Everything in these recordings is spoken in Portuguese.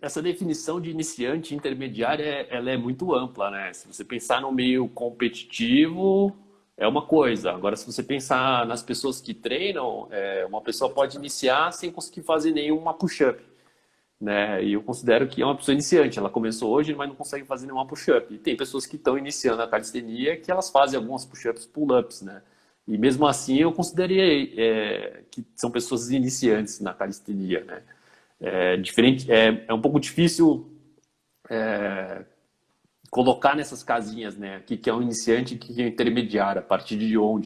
essa definição de iniciante e intermediária, ela é muito ampla, né? Se você pensar no meio competitivo, é uma coisa. Agora, se você pensar nas pessoas que treinam, uma pessoa pode iniciar sem conseguir fazer nenhuma push-up, né? E eu considero que é uma pessoa iniciante. Ela começou hoje, mas não consegue fazer nenhuma push-up. E tem pessoas que estão iniciando a calistenia que elas fazem algumas push-ups, pull-ups, né? E mesmo assim, eu considerei que são pessoas iniciantes na calistenia, né? É diferente, é um pouco difícil colocar nessas casinhas, né? O que é um iniciante e o que é um intermediário, a partir de onde.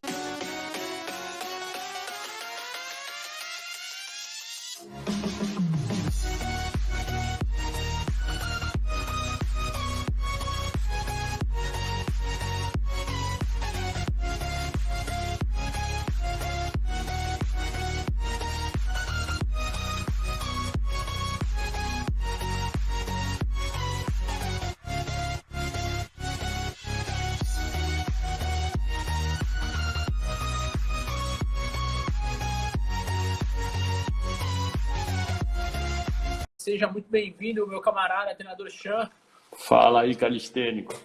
Seja muito bem-vindo, meu camarada, treinador Chan. Fala aí, calistênico.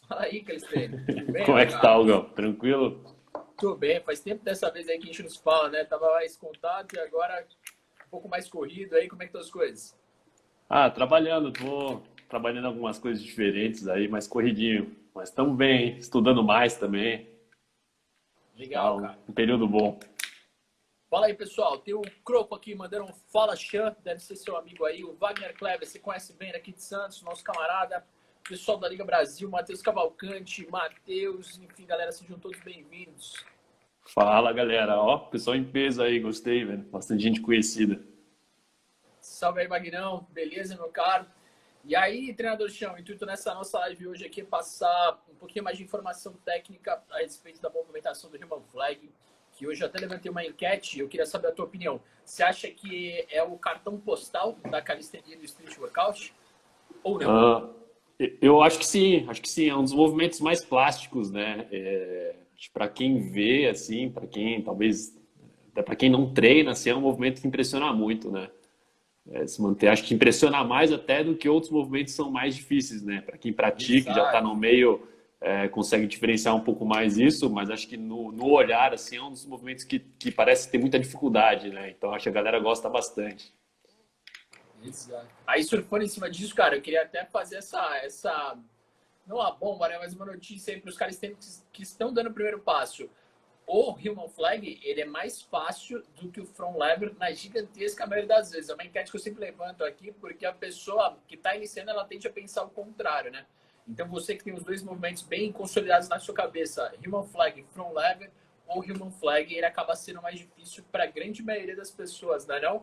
Fala aí, Calistênio. Tudo bem, Como meu é que tá, caro? Algão? Tranquilo? Tudo bem. Faz tempo dessa vez aí que a gente nos fala, né? Tava mais contato e agora um pouco mais corrido aí. Como é que estão as coisas? Ah, trabalhando, tô trabalhando algumas coisas diferentes aí, mais corridinho. Mas estamos bem, hein? Estudando mais também. Tá Legal, um cara. período bom. Fala aí, pessoal. Tem o Croco aqui mandando um fala Chan. Deve ser seu amigo aí. O Wagner Kleber, você conhece bem daqui de Santos, nosso camarada. Pessoal da Liga Brasil, Matheus Cavalcante, Matheus, enfim, galera, sejam todos bem-vindos. Fala, galera. Ó, pessoal em peso aí, gostei, velho. Bastante gente conhecida. Salve aí, Magnão. Beleza, meu caro? E aí, treinador Chão, o intuito nessa nossa live hoje aqui é passar um pouquinho mais de informação técnica a respeito da movimentação do Human Flag, que hoje eu até levantei uma enquete e eu queria saber a tua opinião. Você acha que é o cartão postal da calistenia do Street Workout ou não? Ah, eu acho que sim, é um dos movimentos mais plásticos, né? Acho que para quem vê, assim, para quem talvez, até para quem não treina, assim, é um movimento que impressiona muito, né? Se manter, acho que impressiona mais até do que outros movimentos são mais difíceis, né? Para quem pratica, e já está Exato. no meio, consegue diferenciar um pouco mais isso, mas acho que no olhar, assim, é um dos movimentos que parece ter muita dificuldade, né? Então acho que a galera gosta bastante. Exato. Aí, surfando em cima disso, cara, eu queria até fazer essa não a bomba, né, mas uma notícia aí para os caras que estão dando o primeiro passo. O Human Flag, ele é mais fácil do que o Front Lever na gigantesca maioria das vezes. É uma enquete que eu sempre levanto aqui, porque a pessoa que está iniciando, ela tende a pensar o contrário, né? Então, você que tem os dois movimentos bem consolidados na sua cabeça, Human Flag, Front Lever, ou Human Flag, ele acaba sendo mais difícil para a grande maioria das pessoas, não é não?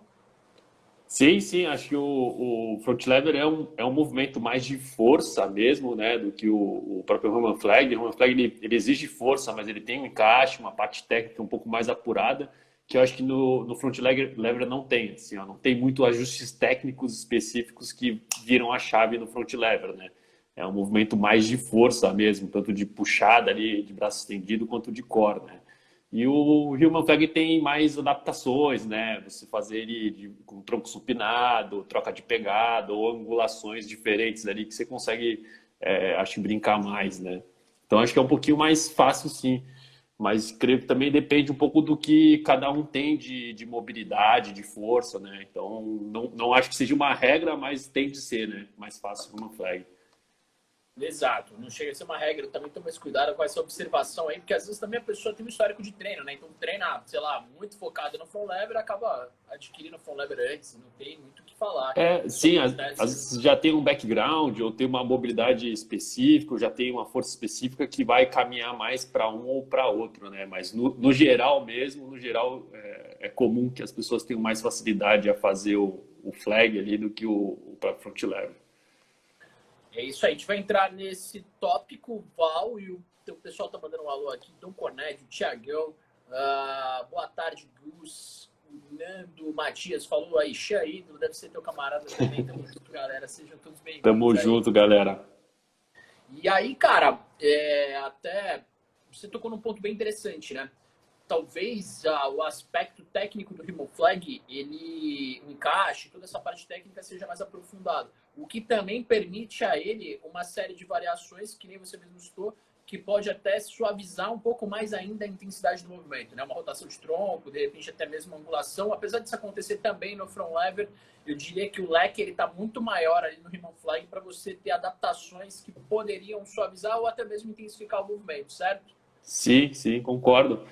Sim, sim, acho que o front lever é um movimento mais de força mesmo, né, do que o próprio Roman Flag. O Roman Flag ele exige força, mas ele tem um encaixe, uma parte técnica um pouco mais apurada, que eu acho que no front lever não tem, assim, ó, não tem muito ajustes técnicos específicos que viram a chave no front lever, né? É um movimento mais de força mesmo, tanto de puxada ali, de braço estendido, quanto de core, né? E o Human Flag tem mais adaptações, né? Você fazer ele com tronco supinado, troca de pegada ou angulações diferentes ali que você consegue, acho, brincar mais, né? Então acho que é um pouquinho mais fácil, sim. Mas creio que também depende um pouco do que cada um tem de mobilidade, de força, né? Então não acho que seja uma regra, mas tem de ser, né? Mais fácil o Human Flag. Exato, não chega a ser uma regra, também toma esse cuidado com essa observação aí, porque às vezes também a pessoa tem um histórico de treino, né? Então treina, sei lá, muito focado no front lever, acaba adquirindo o front lever antes, não tem muito o que falar. Isso Sim, às acontece. vezes já tem um background, ou tem uma mobilidade específica, ou já tem uma força específica que vai caminhar mais para um ou para outro, né? Mas no geral mesmo, no geral, é comum que as pessoas tenham mais facilidade a fazer o flag ali do que o próprio front lever. É isso aí, a gente vai entrar nesse tópico, Val, e o pessoal tá mandando um alô aqui, Dom Cornélio, Tiagão, boa tarde, Gus, o Nando, Matias, falou aí, Xia Ídolo, deve ser teu camarada também, tamo junto, galera, sejam todos Tamo bem-vindos aí. junto, galera. E aí, cara, até você tocou num ponto bem interessante, né? talvez o aspecto técnico do Human Flag, ele, o encaixe, toda essa parte técnica seja mais aprofundado. O que também permite a ele uma série de variações, que nem você mesmo citou, que pode até suavizar um pouco mais ainda a intensidade do movimento, né? Uma rotação de tronco, de repente até mesmo uma angulação. Apesar disso acontecer também no front lever, eu diria que o leque está muito maior ali no Human Flag para você ter adaptações que poderiam suavizar ou até mesmo intensificar o movimento, certo? Sim, sim, concordo.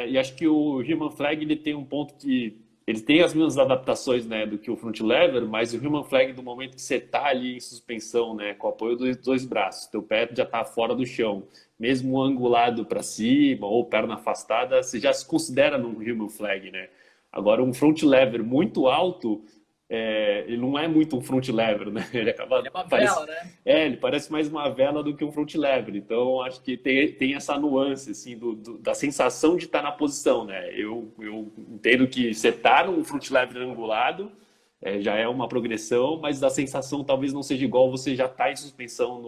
E acho que o Human Flag ele tem um ponto que ele tem as mesmas adaptações, né, do que o front lever, mas o Human Flag do momento que você está ali em suspensão, né, com o apoio dos dois braços, teu pé já está fora do chão, mesmo angulado para cima ou perna afastada, você já se considera num Human Flag, né? Agora um front lever muito alto, ele não é muito um front lever, né? Ele acaba Ele é uma vela, né? ele parece mais uma vela do que um front lever. Então, acho que tem essa nuance, assim, da sensação de estar na posição, né? Eu entendo que você estar num front lever angulado já é uma progressão, mas a sensação talvez não seja igual você já estar em suspensão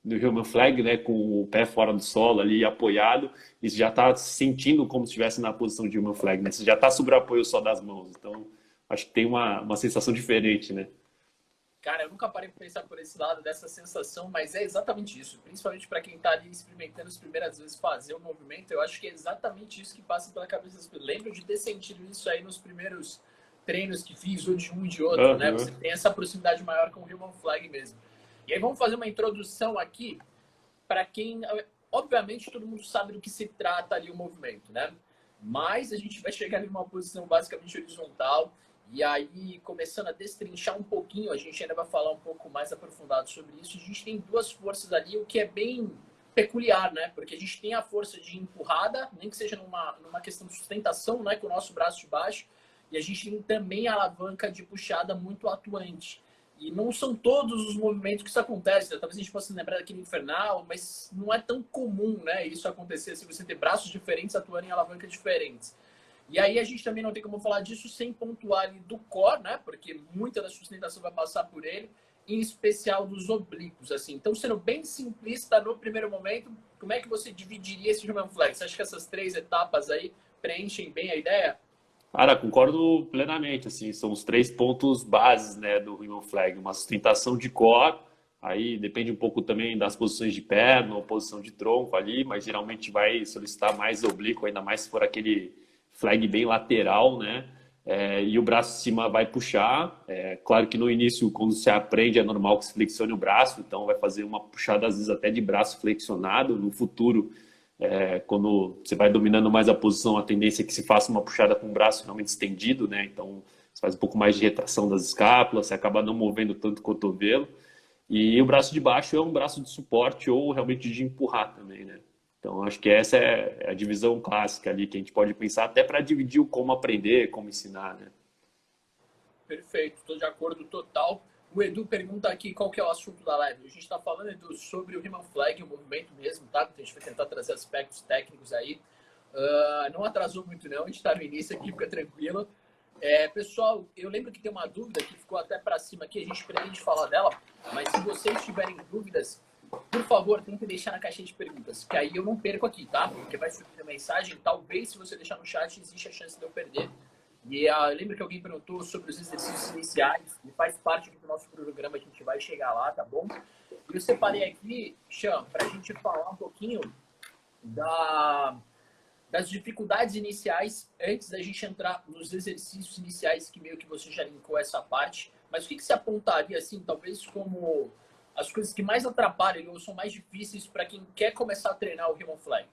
no Human Flag, né? Com o pé fora do solo ali, apoiado, e você já está se sentindo como se estivesse na posição de Human Flag, né? Você já está sobre o apoio só das mãos. Então, acho que tem uma sensação diferente, né? Cara, eu nunca parei para pensar por esse lado dessa sensação, mas é exatamente isso. Principalmente para quem está ali experimentando as primeiras vezes fazer o movimento, eu acho que é exatamente isso que passa pela cabeça das pessoas. Lembro de ter sentido isso aí nos primeiros treinos que fiz, ou de um e de outro, né? Você tem essa proximidade maior com o Human Flag mesmo. E aí vamos fazer uma introdução aqui para quem... Obviamente todo mundo sabe do que se trata ali o movimento, né? Mas a gente vai chegar em uma posição basicamente horizontal. E aí, começando a destrinchar um pouquinho, a gente ainda vai falar um pouco mais aprofundado sobre isso. A gente tem duas forças ali, o que é bem peculiar, né? Porque a gente tem a força de empurrada, nem que seja numa questão de sustentação, né? Com o nosso braço de baixo. E a gente tem também a alavanca de puxada muito atuante. E não são todos os movimentos que isso acontece, né? Talvez a gente possa lembrar daquele infernal, mas não é tão comum, né? Isso acontecer se você ter braços diferentes atuando em alavancas diferentes. E aí a gente também não tem como falar disso sem pontuar ali do core, né? Porque muita da sustentação vai passar por ele, em especial dos oblíquos, assim. Então, sendo bem simplista no primeiro momento, como é que você dividiria esse Human Flag? Você acha que essas três etapas aí preenchem bem a ideia? Cara, concordo plenamente, assim, são os três pontos bases, né, do Human Flag, uma sustentação de core, aí depende um pouco também das posições de perna ou posição de tronco ali, mas geralmente vai solicitar mais oblíquo, ainda mais se for aquele flag bem lateral, né, e o braço de cima vai puxar, claro que no início, quando você aprende, é normal que se flexione o braço, então vai fazer uma puxada às vezes até de braço flexionado, no futuro quando você vai dominando mais a posição, a tendência é que se faça uma puxada com o braço realmente estendido, né? Então, você faz um pouco mais de retração das escápulas, você acaba não movendo tanto o cotovelo. E o braço de baixo é um braço de suporte ou realmente de empurrar também, né? Então, acho que essa é a divisão clássica ali que a gente pode pensar até para dividir o como aprender, como ensinar, né? Perfeito, estou de acordo total. O Edu pergunta aqui qual que é o assunto da live. A gente está falando, Edu, sobre o Human Flag, o movimento mesmo, tá? A gente vai tentar trazer aspectos técnicos aí. Não atrasou muito não, a gente está no início aqui, fica tranquilo. Pessoal, eu lembro que tem uma dúvida que ficou até para cima aqui, a gente pretende falar dela, mas se vocês tiverem dúvidas, por favor, tentem deixar na caixinha de perguntas, que aí eu não perco aqui, tá? Porque vai subir a mensagem, talvez se você deixar no chat, existe a chance de eu perder. E lembra que alguém perguntou sobre os exercícios iniciais, e faz parte do nosso programa, a gente vai chegar lá, tá bom? E eu separei aqui, Chan, para a gente falar um pouquinho das dificuldades iniciais, antes da gente entrar nos exercícios iniciais, que meio que você já linkou essa parte. Mas o que você apontaria, assim, talvez como as coisas que mais atrapalham ou são mais difíceis para quem quer começar a treinar o Human Flag?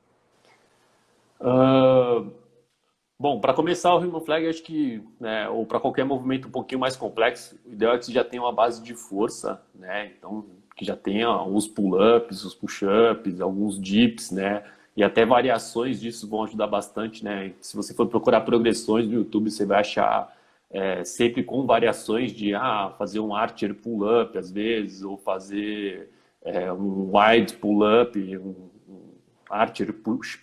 Bom, para começar o Human Flag, acho que, né, ou para qualquer movimento um pouquinho mais complexo, o ideal é que você já tenha uma base de força, né? Então, que já tenha os pull-ups, os push-ups, alguns dips, né? E até variações disso vão ajudar bastante, né? Se você for procurar progressões no YouTube, você vai achar sempre com variações de fazer um archer pull-up às vezes, ou fazer um wide pull-up, archer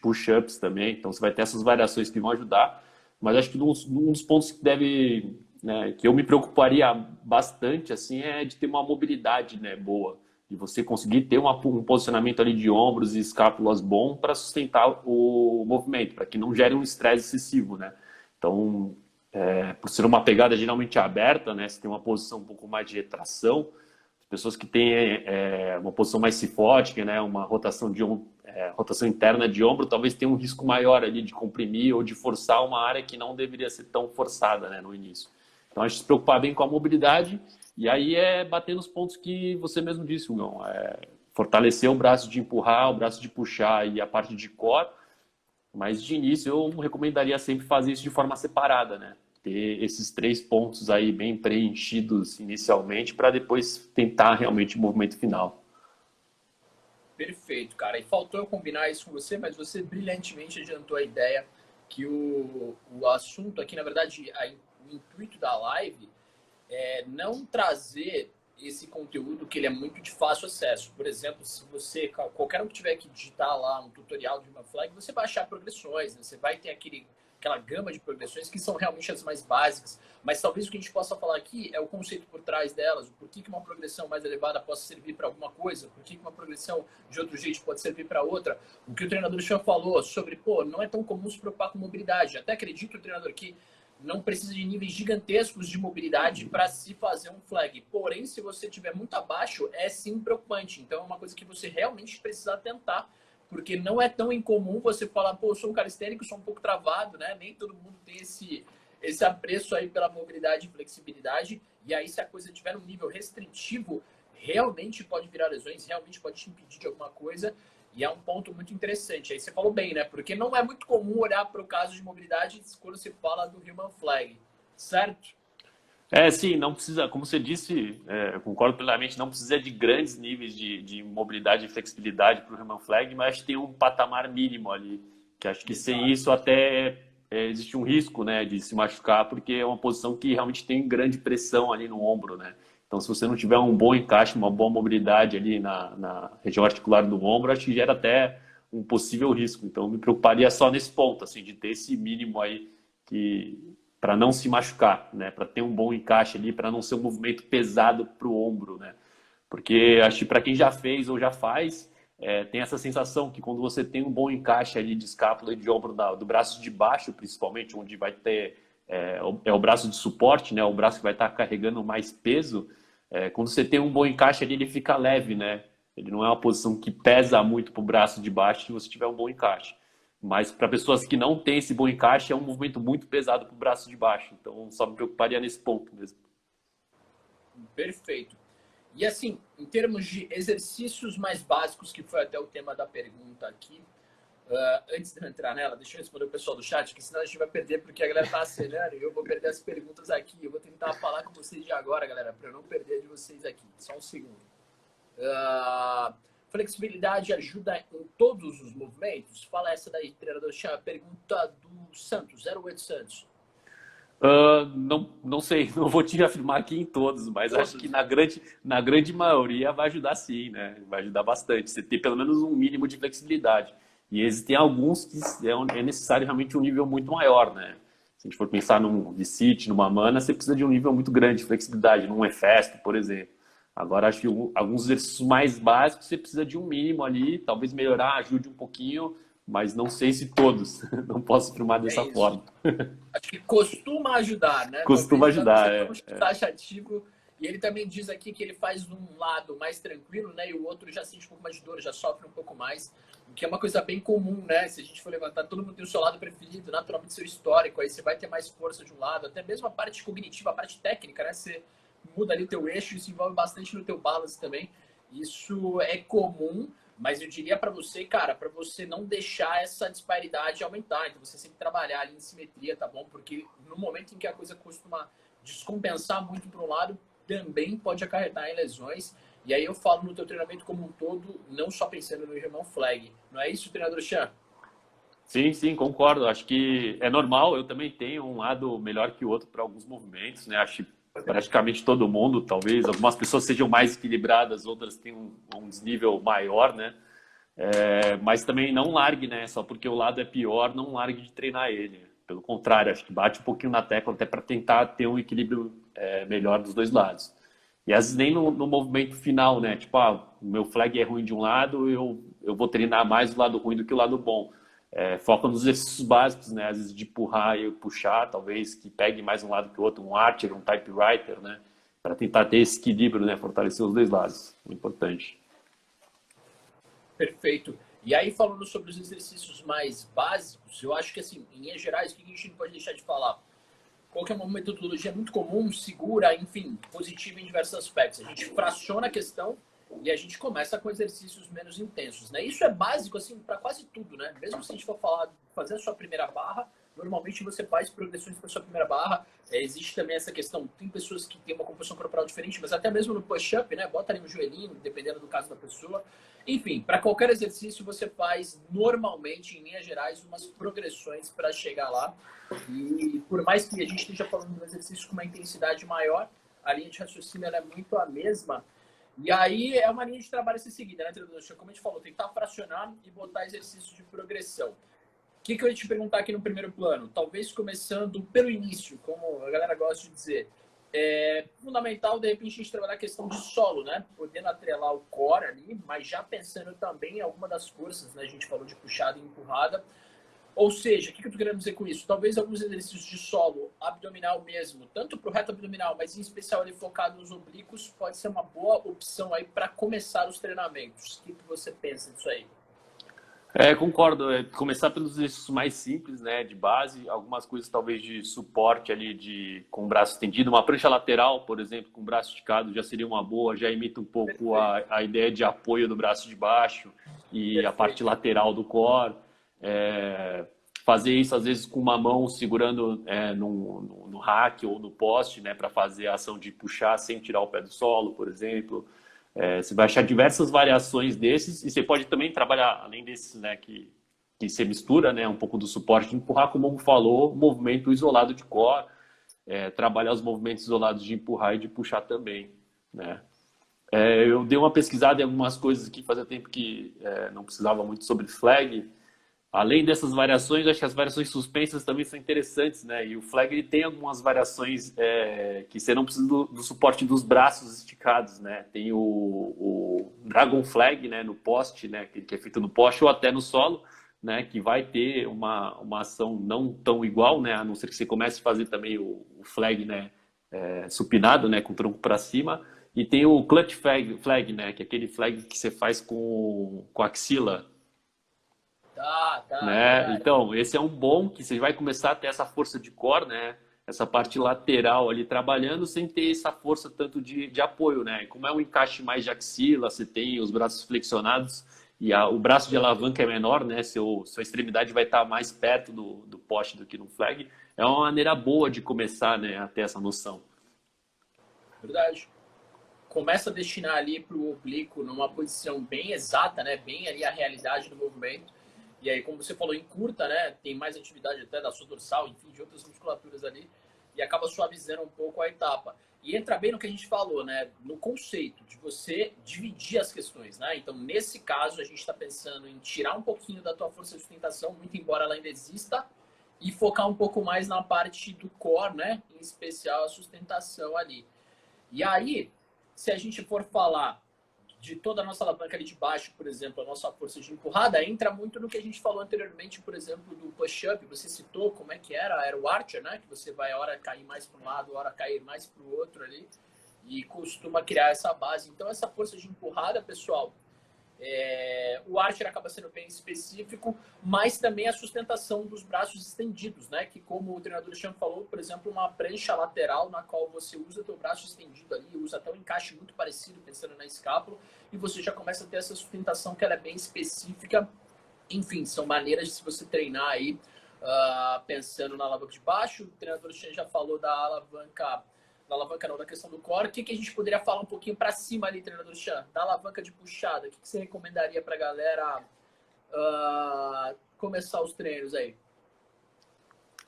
push-ups também. Então você vai ter essas variações que vão ajudar. Mas acho que um dos pontos que deve, né, que eu me preocuparia bastante assim é de ter uma mobilidade, né, boa. E você conseguir ter um posicionamento ali de ombros e escápulas bom para sustentar o movimento, para que não gere um estresse excessivo, né? Então, por ser uma pegada geralmente aberta, né? Você tem uma posição um pouco mais de retração, pessoas que têm uma posição mais cifótica, né? Uma rotação rotação interna de ombro, talvez tenha um risco maior ali de comprimir ou de forçar uma área que não deveria ser tão forçada, né, no início. Então, a gente se preocupar bem com a mobilidade e aí bater nos pontos que você mesmo disse, Hugão. Fortalecer o braço de empurrar, o braço de puxar e a parte de core, mas de início eu recomendaria sempre fazer isso de forma separada, né? Ter esses 3 pontos aí bem preenchidos inicialmente para depois tentar realmente o movimento final. Perfeito, cara. E faltou eu combinar isso com você, mas você brilhantemente adiantou a ideia que o assunto aqui, na verdade, o intuito da live é não trazer esse conteúdo que ele é muito de fácil acesso. Por exemplo, se você, qualquer um que tiver que digitar lá um tutorial de uma flag, você vai achar progressões, né? Você vai ter aquela gama de progressões que são realmente as mais básicas, mas talvez o que a gente possa falar aqui é o conceito por trás delas, o porquê que uma progressão mais elevada possa servir para alguma coisa, por que uma progressão de outro jeito pode servir para outra. O que o treinador Chan falou sobre, pô, não é tão comum se preocupar com mobilidade. Até acredito, o treinador, que não precisa de níveis gigantescos de mobilidade para se fazer um flag. Porém, se você tiver muito abaixo, é sim preocupante. Então, é uma coisa que você realmente precisa tentar, porque não é tão incomum você falar, pô, eu sou um calistênico, sou um pouco travado, né? Nem todo mundo tem esse apreço aí pela mobilidade e flexibilidade. E aí, se a coisa tiver um nível restritivo, realmente pode virar lesões, realmente pode te impedir de alguma coisa. E é um ponto muito interessante. Aí você falou bem, né? Porque não é muito comum olhar para o caso de mobilidade quando se fala do Human Flag, certo? Sim, não precisa, como você disse, eu concordo plenamente, não precisa de grandes níveis de mobilidade e flexibilidade para o Human Flag, mas tem um patamar mínimo ali, que acho que sem isso até existe um risco, né, de se machucar, porque é uma posição que realmente tem grande pressão ali no ombro, né? Então, se você não tiver um bom encaixe, uma boa mobilidade ali na região articular do ombro, acho que gera até um possível risco. Então, eu me preocuparia só nesse ponto, assim, de ter esse mínimo aí que para não se machucar, né? Para ter um bom encaixe ali, para não ser um movimento pesado para o ombro, né? Porque acho que para quem já fez ou já faz, tem essa sensação que quando você tem um bom encaixe ali de escápula e de ombro do braço de baixo, principalmente, onde vai ter o braço de suporte, né? O braço que vai estar carregando mais peso. Quando você tem um bom encaixe ali, ele fica leve, né? Ele não é uma posição que pesa muito para o braço de baixo se você tiver um bom encaixe. Mas para pessoas que não têm esse bom encaixe, é um movimento muito pesado para o braço de baixo. Então, só me preocuparia nesse ponto mesmo. Perfeito. E assim, em termos de exercícios mais básicos, que foi até o tema da pergunta aqui, antes de eu entrar nela, deixa eu responder o pessoal do chat, que senão a gente vai perder, porque a galera tá acenando e eu vou perder as perguntas aqui. Eu vou tentar falar com vocês de agora, galera, para eu não perder de vocês aqui. Só um segundo. Flexibilidade ajuda em todos os movimentos? Fala essa daí, treinador Chan. Pergunta do Santos, 08 Santos. Não sei, não vou te afirmar aqui em todos, mas acho que na grande maioria vai ajudar sim, né? Vai ajudar bastante. Você ter pelo menos um mínimo de flexibilidade. E existem alguns que é necessário realmente um nível muito maior, né? Se a gente for pensar num V-sit, numa mana, você precisa de um nível muito grande de flexibilidade, num EFEST, por exemplo. Agora, acho que alguns exercícios mais básicos você precisa de um mínimo ali, talvez melhorar, ajude um pouquinho, mas não sei se todos. Não posso afirmar dessa forma. Acho que costuma ajudar, né? Costuma Talvez ajudar, não seja tão taxativo. E ele também diz aqui que ele faz um lado mais tranquilo, né? E o outro já sente um pouco mais de dor, já sofre um pouco mais. O que é uma coisa bem comum, né? Se a gente for levantar, todo mundo tem o seu lado preferido, naturalmente seu histórico. Aí você vai ter mais força de um lado, até mesmo a parte cognitiva, a parte técnica, né? Você muda ali teu eixo, isso envolve bastante no teu balance também. Isso é comum, mas eu diria para você, cara, para você não deixar essa disparidade aumentar. Então você sempre trabalhar ali em simetria, tá bom? Porque no momento em que a coisa costuma descompensar muito para um lado, também pode acarretar em lesões. E aí eu falo no teu treinamento como um todo, não só pensando no Human Flag. Não é isso, treinador Chan? Sim, concordo. Acho que é normal. Eu também tenho um lado melhor que o outro para alguns movimentos, né? Acho que praticamente todo mundo, talvez. Algumas pessoas sejam mais equilibradas, outras têm um desnível maior, né? Mas também não largue, né? Só porque o lado é pior, não largue de treinar ele. Pelo contrário, acho que bate um pouquinho na tecla até para tentar ter um equilíbrio melhor dos dois lados. E às vezes nem no movimento final, né? Tipo, o meu flag é ruim de um lado, eu vou treinar mais o lado ruim do que o lado bom. Foca nos exercícios básicos, né? Às vezes de empurrar e puxar, talvez que pegue mais um lado que o outro, um archer, um typewriter, né? Para tentar ter esse equilíbrio, né? Fortalecer os dois lados. Muito importante. Perfeito. E aí, falando sobre os exercícios mais básicos, eu acho que, assim, em linhas gerais, o que a gente não pode deixar de falar? Qual que é uma metodologia muito comum, segura, enfim, positiva em diversos aspectos. A gente fraciona a questão e a gente começa com exercícios menos intensos, né? Isso é básico, assim, para quase tudo, né? Mesmo se a gente for falar, fazer a sua primeira barra, normalmente você faz progressões para sua primeira barra. Existe também essa questão, tem pessoas que têm uma composição corporal diferente, mas até mesmo no push-up, né? Bota ali no joelhinho, dependendo do caso da pessoa. Enfim, para qualquer exercício você faz normalmente, em linhas gerais, umas progressões para chegar lá. E por mais que a gente esteja falando de um exercício com uma intensidade maior, a linha de raciocínio é muito a mesma. E aí é uma linha de trabalho a ser seguida, né, treinador? Como a gente falou, tentar fracionar e botar exercícios de progressão. O que eu ia te perguntar aqui no primeiro plano? Talvez começando pelo início, como a galera gosta de dizer. É fundamental, de repente, a gente trabalhar a questão de solo, né? Podendo atrelar o core ali, mas já pensando também em alguma das forças, né? A gente falou de puxada e empurrada. Ou seja, o que eu estou querendo dizer com isso? Talvez alguns exercícios de solo abdominal mesmo, tanto para o reto abdominal, mas em especial ali focado nos oblíquos, pode ser uma boa opção aí para começar os treinamentos. O que você pensa disso aí? Concordo. Começar pelos exercícios mais simples, né, de base, algumas coisas talvez de suporte ali com o braço estendido, uma prancha lateral, por exemplo, com o braço esticado já seria uma boa, já imita um pouco a ideia de apoio do braço de baixo e a parte lateral do core. Fazer isso às vezes com uma mão segurando no rack ou no poste, né, para fazer a ação de puxar sem tirar o pé do solo, por exemplo. Você vai achar diversas variações desses e você pode também trabalhar, além desses, né, que você mistura, né, um pouco do suporte de empurrar, como o falou, movimento isolado de core, trabalhar os movimentos isolados de empurrar e de puxar também, né. Eu dei uma pesquisada em algumas coisas aqui, fazia tempo que não precisava muito sobre flag. Além dessas variações, acho que as variações suspensas também são interessantes, né? E o flag ele tem algumas variações que você não precisa do suporte dos braços esticados, né? Tem o Dragon Flag, né? No poste, né? Que é feito no poste ou até no solo, né? Que vai ter uma ação não tão igual, né? A não ser que você comece a fazer também o flag, né? Supinado, né? Com o tronco para cima. E tem o Clutch Flag, né? Que é aquele flag que você faz com a axila, Tá, né? verdade. Então, esse é um bom que você vai começar a ter essa força de core, né? Essa parte lateral ali trabalhando sem ter essa força tanto de apoio, né? E como é um encaixe mais de axila, você tem os braços flexionados e o braço de alavanca é menor, né? Sua extremidade vai estar mais perto do poste do que no flag. É uma maneira boa de começar, né? A ter essa noção. Verdade. Começa a destinar ali para o oblíquo numa posição bem exata, né? Bem ali a realidade do movimento. E aí, como você falou, encurta, né? Tem mais atividade até da sua dorsal, enfim, de outras musculaturas ali. E acaba suavizando um pouco a etapa. E entra bem no que a gente falou, né? No conceito de você dividir as questões, né? Então, nesse caso, a gente está pensando em tirar um pouquinho da tua força de sustentação, muito embora ela ainda exista, e focar um pouco mais na parte do core, né? Em especial a sustentação ali. E aí, se a gente for falar de toda a nossa alavanca ali de baixo, por exemplo, a nossa força de empurrada, entra muito no que a gente falou anteriormente, por exemplo, do push-up. Você citou como é que era? Era o archer, né? Que você vai, a hora cair mais para um lado, a hora cair mais para o outro ali. E costuma criar essa base. Então, essa força de empurrada, pessoal, o archer acaba sendo bem específico, mas também a sustentação dos braços estendidos, né? Que como o treinador Chan falou, por exemplo, uma prancha lateral na qual você usa teu braço estendido ali, usa até um encaixe muito parecido, pensando na escápula, e você já começa a ter essa sustentação que ela é bem específica. Enfim, são maneiras de se você treinar aí, pensando na alavanca de baixo. O treinador Chan já falou da alavanca não, da questão do core. O que a gente poderia falar um pouquinho para cima ali, treinador Chan? Da alavanca de puxada, o que você recomendaria para a galera começar os treinos aí?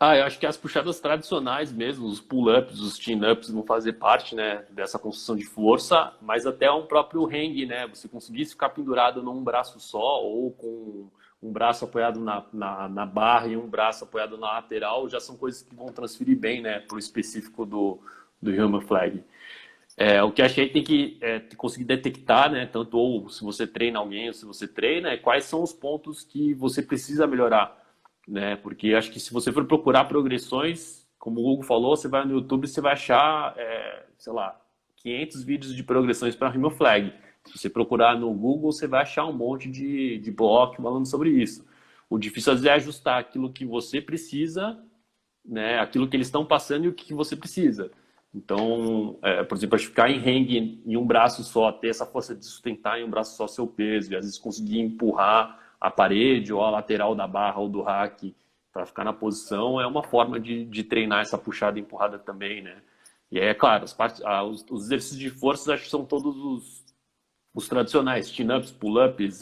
Eu acho que as puxadas tradicionais mesmo, os pull-ups, os chin-ups vão fazer parte, né, dessa construção de força, mas até um próprio hang, né, você conseguir ficar pendurado num braço só ou com um braço apoiado na barra e um braço apoiado na lateral, já são coisas que vão transferir bem, né, para o específico do Human Flag. O que achei tem que conseguir detectar, né? Tanto ou se você treina alguém ou se você treina, quais são os pontos que você precisa melhorar, né? Porque acho que se você for procurar progressões, como o Hugo falou, você vai no YouTube e você vai achar, sei lá, 500 vídeos de progressões para Remo Flag. Se você procurar no Google, você vai achar um monte de blog falando sobre isso. O difícil às vezes é ajustar aquilo que você precisa, né? Aquilo que eles estão passando e o que você precisa. Então, por exemplo, acho que ficar em hang em um braço só, ter essa força de sustentar em um braço só seu peso, e às vezes conseguir empurrar a parede ou a lateral da barra ou do rack para ficar na posição, é uma forma de treinar essa puxada e empurrada também, né? E aí, é claro, os exercícios de força acho que são todos os tradicionais, chin-ups, pull-ups,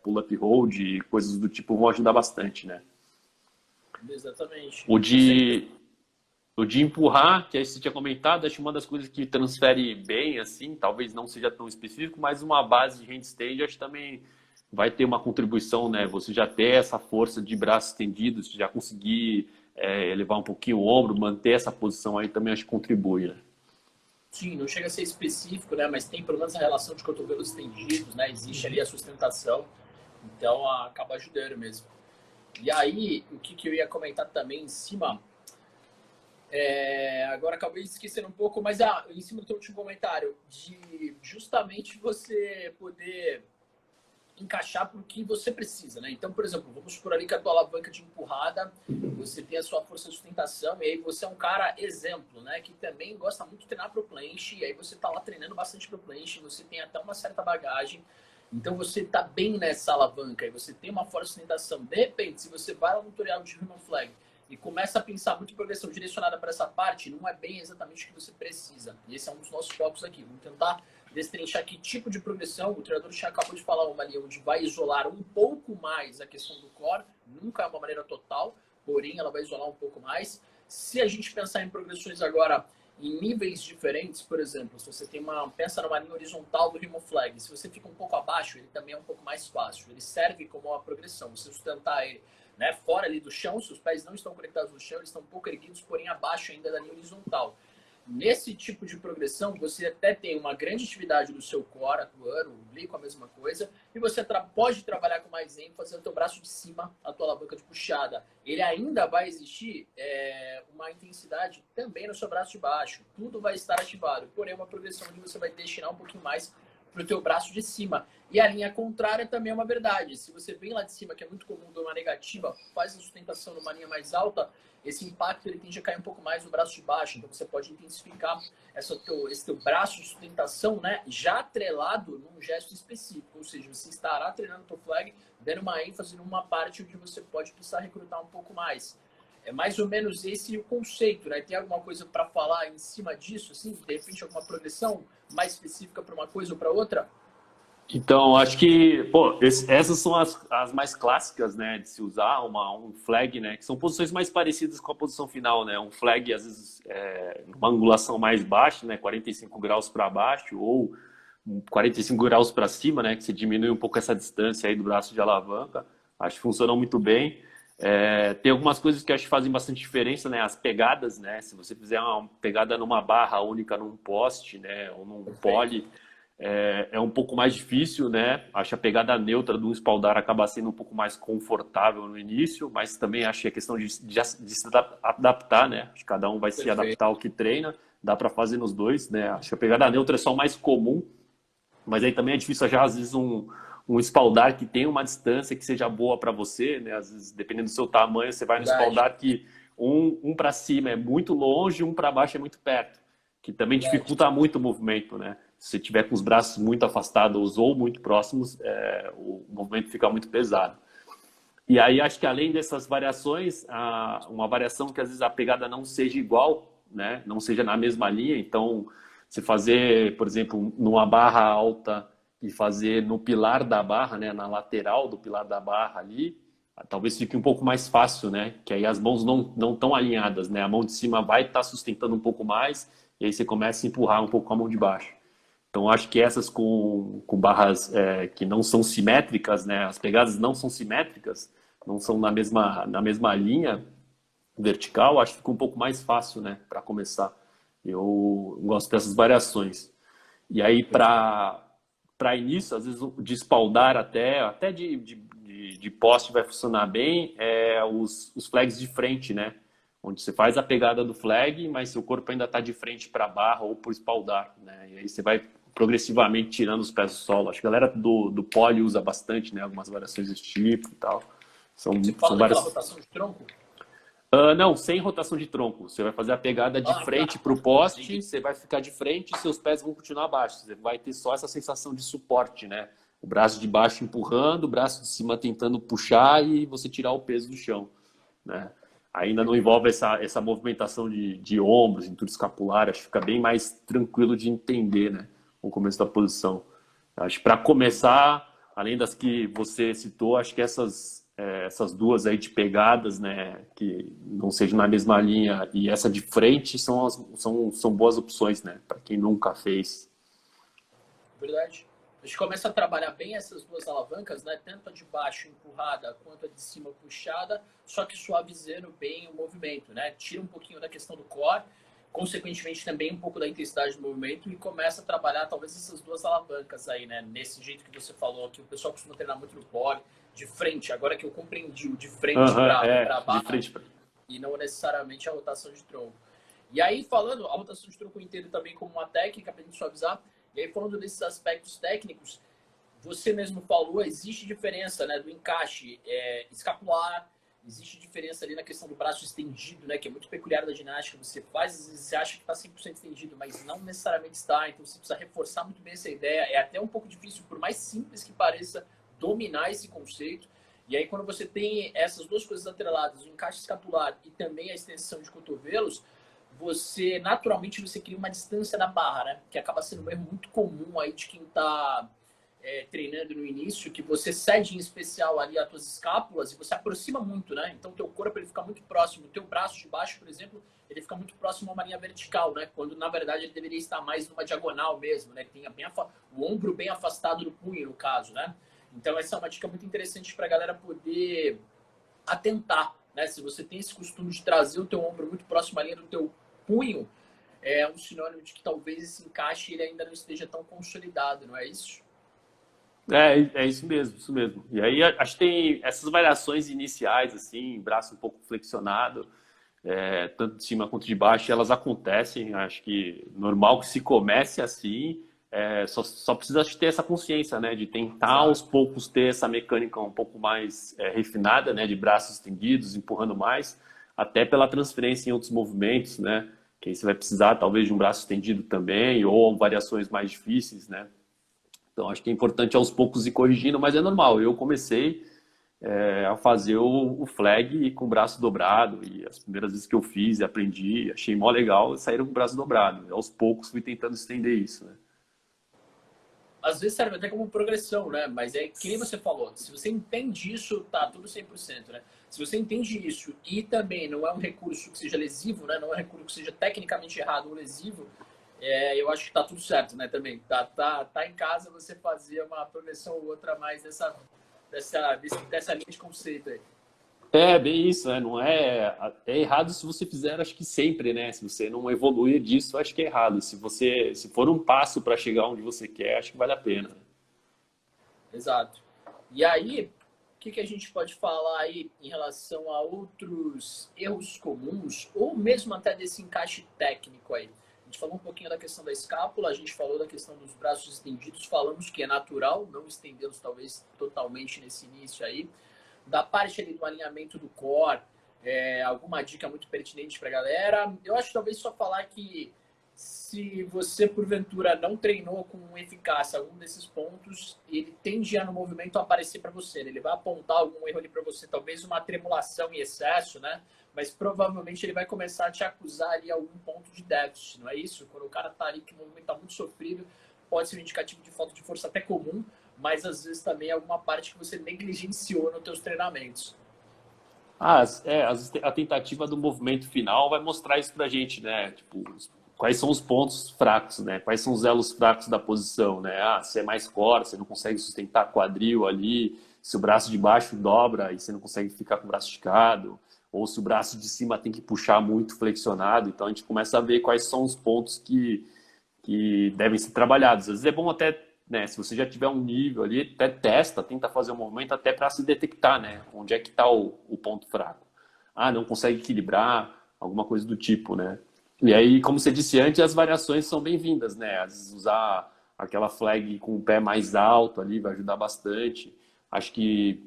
pull-up hold, coisas do tipo vão ajudar bastante, né? Exatamente. O Você de O de empurrar, que aí você tinha comentado, acho uma das coisas que transfere bem, assim, talvez não seja tão específico, mas uma base de handstand acho que também vai ter uma contribuição, né? Você já ter essa força de braços estendidos, já conseguir elevar um pouquinho o ombro, manter essa posição aí também acho que contribui, né? sim, não chega a ser específico, né? Mas tem pelo menos a relação de cotovelos estendidos, né? Existe ali a sustentação, então acaba ajudando mesmo. E aí, o que eu ia comentar também em cima, agora acabei esquecendo um pouco, mas em cima do teu último comentário, de justamente você poder encaixar para o que você precisa, né? Então, por exemplo, vamos por ali com a tua alavanca de empurrada, você tem a sua força de sustentação, e aí você é um cara exemplo, né? Que também gosta muito de treinar pro planche, e aí você tá lá treinando bastante pro planche, você tem até uma certa bagagem, então você tá bem nessa alavanca, e você tem uma força de sustentação. De repente, se você vai lá no tutorial de Human Flag e começa a pensar muito em progressão direcionada para essa parte, não é bem exatamente o que você precisa. E esse é um dos nossos focos aqui. Vamos tentar destrinchar que tipo de progressão. O treinador já acabou de falar uma ali onde vai isolar um pouco mais a questão do core, nunca é uma maneira total, porém ela vai isolar um pouco mais. Se a gente pensar em progressões agora em níveis diferentes, por exemplo, se você tem pensa numa linha horizontal do Human Flag, se você fica um pouco abaixo, ele também é um pouco mais fácil. Ele serve como uma progressão, você sustentar ele, né, fora ali do chão, se os pés não estão conectados no chão, eles estão um pouco erguidos, porém abaixo ainda da linha horizontal. Nesse tipo de progressão, você até tem uma grande atividade do seu core atuando, o oblíquo a mesma coisa, e você pode trabalhar com mais ênfase no teu braço de cima, a tua alavanca de puxada. Ele ainda vai existir uma intensidade também no seu braço de baixo. Tudo vai estar ativado, porém uma progressão onde você vai destinar um pouquinho mais para o teu braço de cima. E a linha contrária também é uma verdade. Se você vem lá de cima, que é muito comum de uma negativa, faz a sustentação numa linha mais alta, esse impacto ele tende a cair um pouco mais no braço de baixo. Então você pode intensificar esse teu braço de sustentação, né, já atrelado num gesto específico. Ou seja, você estará treinando o flag, dando uma ênfase numa parte onde você pode precisar recrutar um pouco mais. É mais ou menos esse o conceito, né? Tem alguma coisa para falar em cima disso, assim? De repente, alguma progressão mais específica para uma coisa ou para outra? Então, acho que, pô, essas são as mais clássicas, né, de se usar um flag, né, que são posições mais parecidas com a posição final, né, um flag, às vezes, uma angulação mais baixa, né, 45 graus para baixo ou 45 graus para cima, né, que você diminui um pouco essa distância aí do braço de alavanca, acho que funcionam muito bem. Tem algumas coisas que acho que fazem bastante diferença, né, as pegadas, né, se você fizer uma pegada numa barra única num poste, né, ou num poly, é um pouco mais difícil, né? Acho que a pegada neutra do espaldar acaba sendo um pouco mais confortável no início, mas também acho que é questão de se adaptar, né? Acho que cada um vai se Perfeito. adaptar ao que treina, dá para fazer nos dois, né? Acho que a pegada neutra é só mais comum, mas aí também é difícil achar, às vezes, um espaldar que tenha uma distância que seja boa para você, né? Às vezes, dependendo do seu tamanho, você vai no Verdade. espaldar que um para cima é muito longe, um para baixo é muito perto, que também Verdade. dificulta muito o movimento, né? Se você tiver com os braços muito afastados ou muito próximos, o movimento fica muito pesado. E aí acho que além dessas variações, uma variação que às vezes a pegada não seja igual, né? Não seja na mesma linha. Então, se fazer, por exemplo, numa barra alta e fazer no pilar da barra, né? Na lateral do pilar da barra ali, talvez fique um pouco mais fácil, né? Que aí as mãos não estão alinhadas, né? A mão de cima vai estar sustentando um pouco mais e aí você começa a empurrar um pouco com a mão de baixo. Então, acho que essas com barras que não são simétricas, né? As pegadas não são simétricas, não são na mesma linha vertical, acho que fica um pouco mais fácil, né? Para começar. Eu gosto dessas variações. E aí, para início, às vezes de espaldar até de poste vai funcionar bem, os flags de frente, né? Onde você faz a pegada do flag, mas seu corpo ainda está de frente para a barra ou para o espaldar, né? E aí você vai progressivamente tirando os pés do solo. Acho que a galera do poly usa bastante, né? Algumas variações desse tipo e tal. Você São fala daquela várias. rotação de tronco? Não, sem rotação de tronco. Você vai fazer a pegada de Ah, frente tá. para o poste, Entendi. você vai ficar de frente e seus pés vão continuar abaixo. Você vai ter só essa sensação de suporte, né? O braço de baixo empurrando, o braço de cima tentando puxar e você tirar o peso do chão, né? Ainda não envolve essa movimentação de ombros, cintura escapular. Acho que fica bem mais tranquilo de entender, né? O começo da posição. Acho que para começar, além das que você citou, acho que essas duas aí de pegadas, né, que não sejam na mesma linha e essa de frente são boas opções, né, para quem nunca fez. Verdade. A gente começa a trabalhar bem essas duas alavancas, né? Tanto a de baixo empurrada quanto a de cima puxada, só que suavizando bem o movimento, né? Tira um pouquinho da questão do core, consequentemente também um pouco da intensidade do movimento e começa a trabalhar talvez essas duas alavancas aí, né? Nesse jeito que você falou, que o pessoal costuma treinar muito no core, de frente, agora que eu compreendi o de frente Aham, para a de barra frente para. e não necessariamente a rotação de tronco. E aí, falando, a rotação de tronco eu entendo também como uma técnica para a gente suavizar. E aí, falando desses aspectos técnicos, você mesmo falou, existe diferença, né, do encaixe escapular, existe diferença ali na questão do braço estendido, né, que é muito peculiar da ginástica. Você faz, às vezes você acha que está 100% estendido, mas não necessariamente está. Então, você precisa reforçar muito bem essa ideia. É até um pouco difícil, por mais simples que pareça, dominar esse conceito. E aí, quando você tem essas duas coisas atreladas, o encaixe escapular e também a extensão de cotovelos, você naturalmente você cria uma distância da barra, né? Que acaba sendo um erro muito comum aí de quem está treinando no início, que você cede em especial ali as tuas escápulas e você aproxima muito, né? Então, o teu corpo ele fica muito próximo. O teu braço de baixo, por exemplo, ele fica muito próximo a uma linha vertical, né? Quando, na verdade, ele deveria estar mais numa diagonal mesmo, né? Que tenha bem o ombro bem afastado do punho, no caso, né? Então, essa é uma dica muito interessante para a galera poder atentar, né? Se você tem esse costume de trazer o teu ombro muito próximo à linha do teu punho, é um sinônimo de que talvez esse encaixe ele ainda não esteja tão consolidado, não é isso? É isso mesmo, isso mesmo. E aí acho que tem essas variações iniciais, assim, braço um pouco flexionado, tanto de cima quanto de baixo, elas acontecem. Acho que normal que se comece assim, só precisa ter essa consciência, né, de tentar aos Exato. poucos ter essa mecânica um pouco mais refinada, né, de braços estendidos, empurrando mais, até pela transferência em outros movimentos, né, que aí você vai precisar talvez de um braço estendido também, ou variações mais difíceis, né. Então, acho que é importante aos poucos ir corrigindo, mas é normal. Eu comecei a fazer o flag com o braço dobrado, e as primeiras vezes que eu fiz e aprendi, achei mó legal, saíram com o braço dobrado. E aos poucos fui tentando estender isso, né? Às vezes serve até como progressão, né? Mas é que nem você falou, se você entende isso, tá tudo 100%, né? Se você entende isso e também não é um recurso que seja lesivo, né? Não é um recurso que seja tecnicamente errado ou lesivo, eu acho que tá tudo certo, né? Também tá em casa você fazer uma progressão ou outra mais dessa linha de conceito aí. É, bem isso, né? Não é errado se você fizer, acho que sempre, né? Se você não evoluir disso, acho que é errado. Se for um passo para chegar onde você quer, acho que vale a pena. Exato. E aí, o que a gente pode falar aí em relação a outros erros comuns, ou mesmo até desse encaixe técnico aí? A gente falou um pouquinho da questão da escápula, a gente falou da questão dos braços estendidos, falamos que é natural não estendê-los talvez totalmente nesse início aí. Da parte ali do alinhamento do core, alguma dica muito pertinente para a galera. Eu acho que talvez só falar que se você, porventura, não treinou com eficácia algum desses pontos, ele tende a no movimento aparecer para você. Né? Ele vai apontar algum erro ali para você, talvez uma tremulação em excesso, né? Mas provavelmente ele vai começar a te acusar ali algum ponto de déficit, não é isso? Quando o cara tá ali que o movimento tá muito sofrido, pode ser um indicativo de falta de força até comum, mas às vezes também é alguma parte que você negligenciou nos teus treinamentos. A tentativa do movimento final vai mostrar isso pra gente, né? Tipo, quais são os pontos fracos, né? Quais são os elos fracos da posição, né? Se é mais core, você não consegue sustentar quadril ali, se o braço de baixo dobra e você não consegue ficar com o braço esticado, ou se o braço de cima tem que puxar muito flexionado. Então a gente começa a ver quais são os pontos que devem ser trabalhados. Às vezes é bom até, né, se você já tiver um nível ali, até testa, tenta fazer um movimento até para se detectar, né, onde é que está o ponto fraco. Ah, não consegue equilibrar, alguma coisa do tipo, né. E aí, como você disse antes, as variações são bem-vindas, né, às vezes usar aquela flag com o pé mais alto ali vai ajudar bastante. Acho que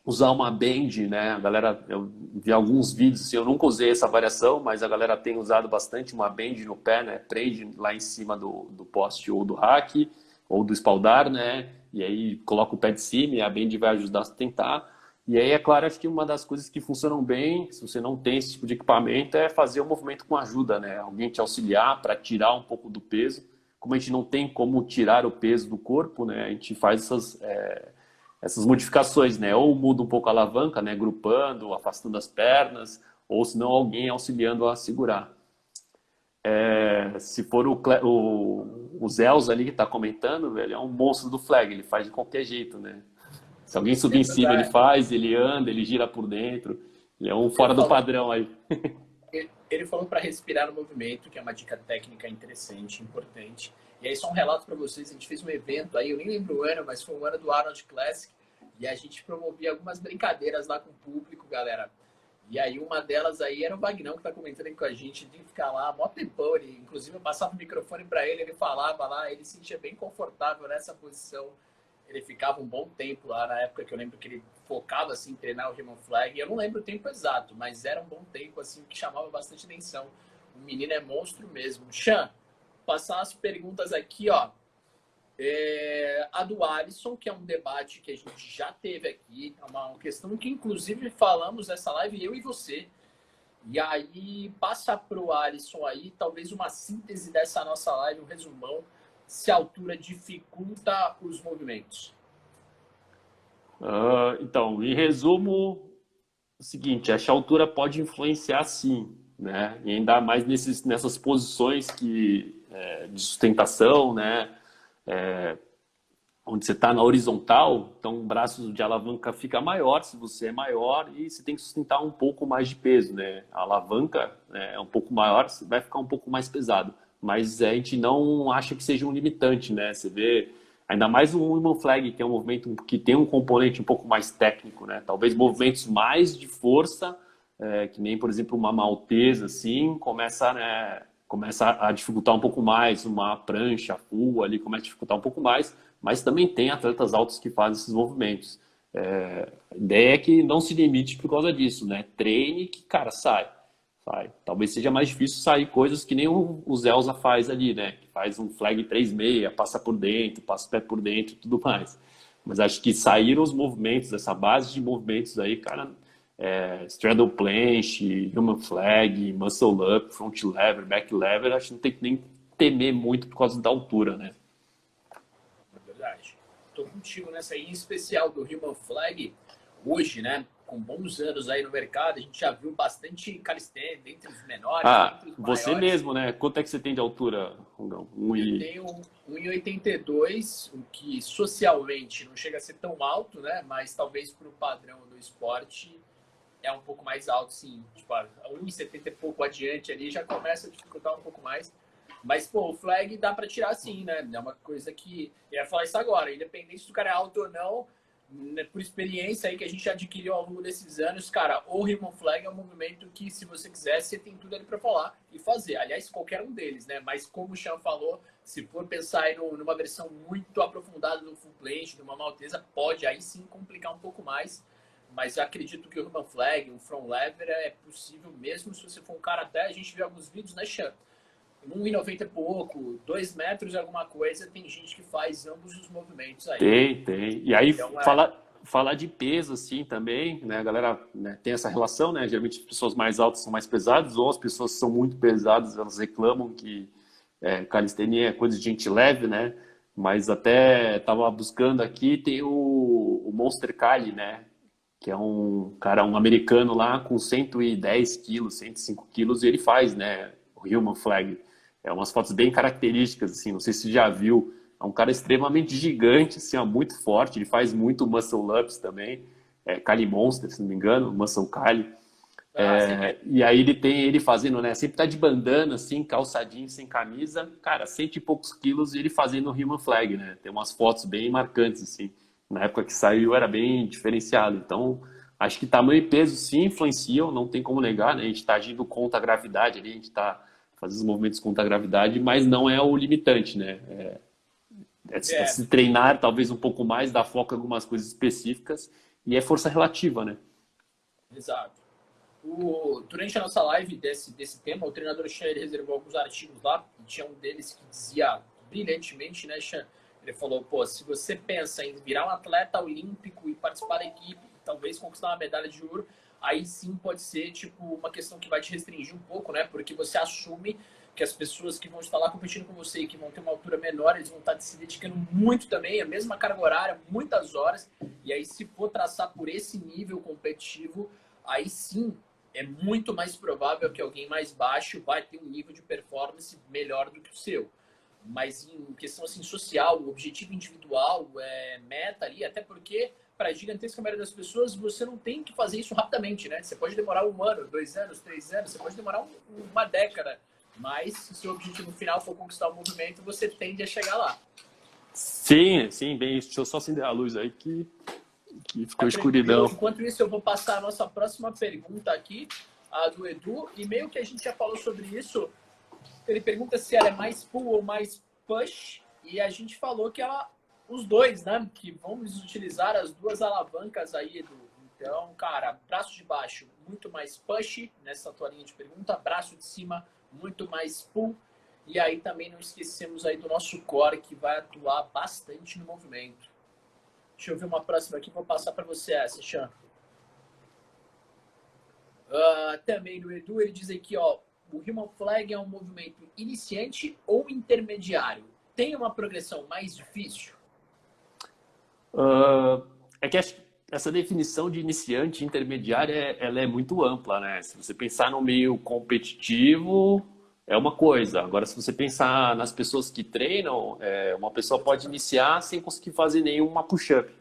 usar uma bend, né? A galera, eu vi alguns vídeos, assim, eu nunca usei essa variação, mas a galera tem usado bastante uma bend no pé, né? Prende lá em cima do poste ou do rack ou do espaldar, né? E aí coloca o pé de cima e a bend vai ajudar a sustentar. E aí, é claro, acho que uma das coisas que funcionam bem, se você não tem esse tipo de equipamento, é fazer o movimento com ajuda, né? Alguém te auxiliar para tirar um pouco do peso. Como a gente não tem como tirar o peso do corpo, né? A gente faz essas modificações, né? Ou muda um pouco a alavanca, né? Grupando, afastando as pernas, ou se não, alguém auxiliando a segurar. Se for o Zels ali que está comentando, velho, é um monstro do flag, ele faz de qualquer jeito, né? Se alguém subir É em cima, ele verdade. faz, ele anda, ele gira por dentro. Ele é um Ele fora do falou, padrão aí. ele falou para respirar no movimento, que é uma dica técnica interessante, importante. E aí, só um relato para vocês: a gente fez um evento aí, eu nem lembro o ano, mas foi um ano do Arnold Classic, e a gente promovia algumas brincadeiras lá com o público, galera. E aí, uma delas aí era o Vagnão, que tá comentando aí com a gente, de ficar lá, mó tempão. Ele, inclusive, eu passava o microfone para ele, ele falava lá, ele se sentia bem confortável nessa posição. Ele ficava um bom tempo lá, na época que eu lembro que ele focava assim, em treinar o Human Flag. Eu não lembro o tempo exato, mas era um bom tempo, assim, que chamava bastante atenção. O menino é monstro mesmo. Chan, passar as perguntas aqui, ó. A do Alisson, que é um debate que a gente já teve aqui, é uma questão que inclusive falamos nessa live, eu e você. E aí, passa pro Alisson aí, talvez uma síntese dessa nossa live, um resumão, se a altura dificulta os movimentos. Então, em resumo, o seguinte, acho que a altura pode influenciar sim, né? E ainda mais nessas posições de sustentação, né? Onde você está na horizontal, então o braço de alavanca fica maior se você é maior e você tem que sustentar um pouco mais de peso, né? A alavanca, né, é um pouco maior, vai ficar um pouco mais pesado. Mas a gente não acha que seja um limitante, né? Você vê, ainda mais o human flag, que é um movimento que tem um componente um pouco mais técnico, né? Talvez movimentos mais de força, que nem, por exemplo, uma maltesa, assim, começa a dificultar um pouco mais, uma prancha full ali começa a dificultar um pouco mais, mas também tem atletas altos que fazem esses movimentos. A ideia é que não se limite por causa disso, né? Treine que, cara, sai. Talvez seja mais difícil sair coisas que nem o Zelza faz ali, né? Que faz um flag 3,6, passa por dentro, passa o pé por dentro e tudo mais. Mas acho que saíram os movimentos, essa base de movimentos aí, cara, straddle planche, human flag, muscle up, front lever, back lever, acho que não tem que nem temer muito por causa da altura, né? É verdade. Tô contigo nessa aí, em especial do Human Flag. Hoje, né, com bons anos aí no mercado, a gente já viu bastante calistenia, entre os menores, entre os você maiores. mesmo, né? Quanto é que você tem de altura, Rongão? Eu tenho 1,82, o que socialmente não chega a ser tão alto, né? Mas talvez para o padrão do esporte é um pouco mais alto, sim. Tipo, 1,70 e pouco adiante ali já começa a dificultar um pouco mais. Mas, pô, o flag dá para tirar sim, né? É uma coisa que... Eu ia falar isso agora, independente do cara é alto ou não, né, por experiência aí que a gente adquiriu ao longo desses anos, cara, o Human Flag é um movimento que, se você quiser, você tem tudo ali para falar e fazer. Aliás, qualquer um deles, né? Mas como o Sean falou, se for pensar aí numa versão muito aprofundada do full planche, de uma maltesa, pode aí sim complicar um pouco mais. Mas eu acredito que o Human Flag, o front lever é possível mesmo se você for um cara até, a gente vê alguns vídeos, né, Sean? 1,90 e pouco, 2 metros e alguma coisa, tem gente que faz ambos os movimentos aí. Tem. E aí, Então, falar de peso, assim, também, né? A galera, né, tem essa relação, né? Geralmente as pessoas mais altas são mais pesadas, ou as pessoas que são muito pesadas, elas reclamam que calistenia é coisa de gente leve, né? Mas até estava buscando aqui, tem o Monster Cali, né? Que é um cara, um americano lá com 110 quilos, 105 quilos, e ele faz, né? O Human Flag. É umas fotos bem características, assim, não sei se você já viu. É um cara extremamente gigante, assim, ó, muito forte. Ele faz muito muscle ups também. Cali Monster, se não me engano, Muscle Cali. Ah, sempre. E aí ele tem ele fazendo, né? Sempre tá de bandana, assim, calçadinho, sem camisa. Cara, 100 e poucos quilos e ele fazendo o Human Flag, né? Tem umas fotos bem marcantes, assim. Na época que saiu era bem diferenciado. Então, acho que tamanho e peso sim influenciam, não tem como negar, né? A gente tá agindo contra a gravidade ali, a gente tá fazendo os movimentos contra a gravidade, mas não é o limitante, né? É É, se treinar talvez um pouco mais, dar foco em algumas coisas específicas e é força relativa, né? exato. Durante a nossa live desse tema, o treinador Chan ele reservou alguns artigos lá, e tinha um deles que dizia brilhantemente, né, Chan? Ele falou, pô, se você pensa em virar um atleta olímpico e participar da equipe, e talvez conquistar uma medalha de ouro, aí sim pode ser, tipo, uma questão que vai te restringir um pouco, né? Porque você assume que as pessoas que vão estar lá competindo com você e que vão ter uma altura menor, eles vão estar se dedicando muito também, a mesma carga horária, muitas horas, e aí se for traçar por esse nível competitivo, aí sim é muito mais provável que alguém mais baixo vai ter um nível de performance melhor do que o seu. Mas em questão assim, social, objetivo individual, meta ali, até porque para a gigantesca maioria das pessoas você não tem que fazer isso rapidamente, né? Você pode demorar 1 ano, 2 anos, 3 anos, você pode demorar uma década, mas se o seu objetivo final for conquistar o movimento, você tende a chegar lá. Sim, sim, bem isso. Deixa eu só acender a luz aí que Tá ficou tranquilo? escuridão. Enquanto isso, eu vou passar a nossa próxima pergunta aqui, a do Edu, e meio que a gente já falou sobre isso. Ele pergunta se ela é mais pull ou mais push, e a gente falou que ela, os dois, né? Que vamos utilizar as duas alavancas aí, Edu. Então, cara, braço de baixo, muito mais push nessa tua linha de pergunta, braço de cima, muito mais pull. E aí também não esquecemos aí do nosso core, que vai atuar bastante no movimento. Deixa eu ver uma próxima aqui, vou passar para você essa, Chan. Também do Edu, ele diz aqui, ó, o Human Flag é um movimento iniciante ou intermediário? Tem uma progressão mais difícil? É que essa definição de iniciante e intermediária, ela é muito ampla, né? Se você pensar no meio competitivo, é uma coisa. Agora, se você pensar nas pessoas que treinam, uma pessoa pode iniciar sem conseguir fazer nenhuma push-up,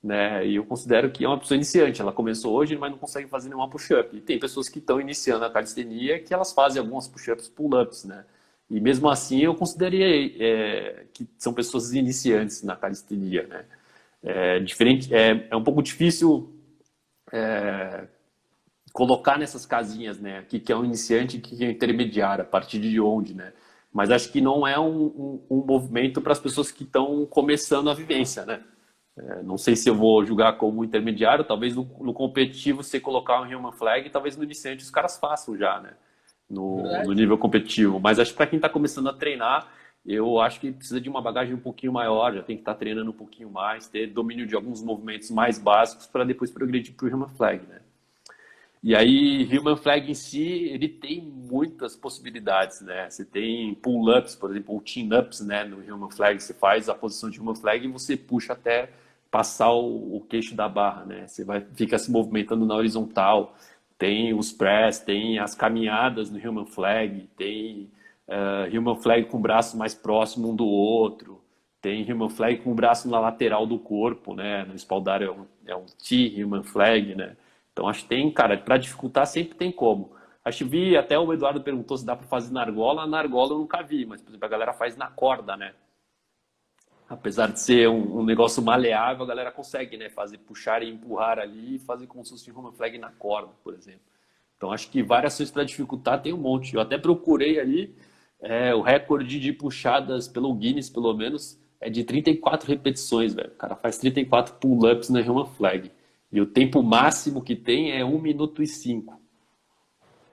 né? E eu considero que é uma pessoa iniciante. Ela começou hoje, mas não consegue fazer nenhuma push-up. E tem pessoas que estão iniciando a calistenia que elas fazem algumas push-ups, pull-ups, né? E mesmo assim, eu considerei que são pessoas iniciantes na calistenia, né? Diferente, é um pouco difícil colocar nessas casinhas, né? O que é um iniciante e o que é um intermediário, a partir de onde, né? Mas acho que não é um movimento para as pessoas que estão começando a vivência, né? Não sei se eu vou julgar como intermediário, talvez no competitivo você colocar um Human Flag, talvez no iniciante os caras façam já, né? No Verdade. nível competitivo. Mas acho que para quem está começando a treinar, eu acho que precisa de uma bagagem um pouquinho maior, já tem que estar treinando um pouquinho mais, ter domínio de alguns movimentos mais básicos para depois progredir para o Human Flag, né? E aí, Human Flag em si, ele tem muitas possibilidades, né? Você tem pull-ups, por exemplo, ou chin-ups, né? No Human Flag, você faz a posição de Human Flag e você puxa até passar o queixo da barra, né? Fica se movimentando na horizontal. Tem os press, tem as caminhadas no Human Flag, tem Human Flag com o braço mais próximo um do outro, tem Human Flag com o braço na lateral do corpo, né? No espaldar é um T-Human Flag, né? Então acho que tem, cara, para dificultar sempre tem como. Acho que vi, até o Eduardo perguntou se dá para fazer na argola eu nunca vi, mas por exemplo, a galera faz na corda, né? Apesar de ser um negócio maleável, a galera consegue, né? Fazer, puxar e empurrar ali e fazer como se fosse um Human Flag na corda, por exemplo. Então acho que variações para dificultar tem um monte. Eu até procurei ali, o recorde de puxadas pelo Guinness, pelo menos, é de 34 repetições, velho. O cara faz 34 pull-ups na Human Flag. E o tempo máximo que tem é 1 minuto e 5.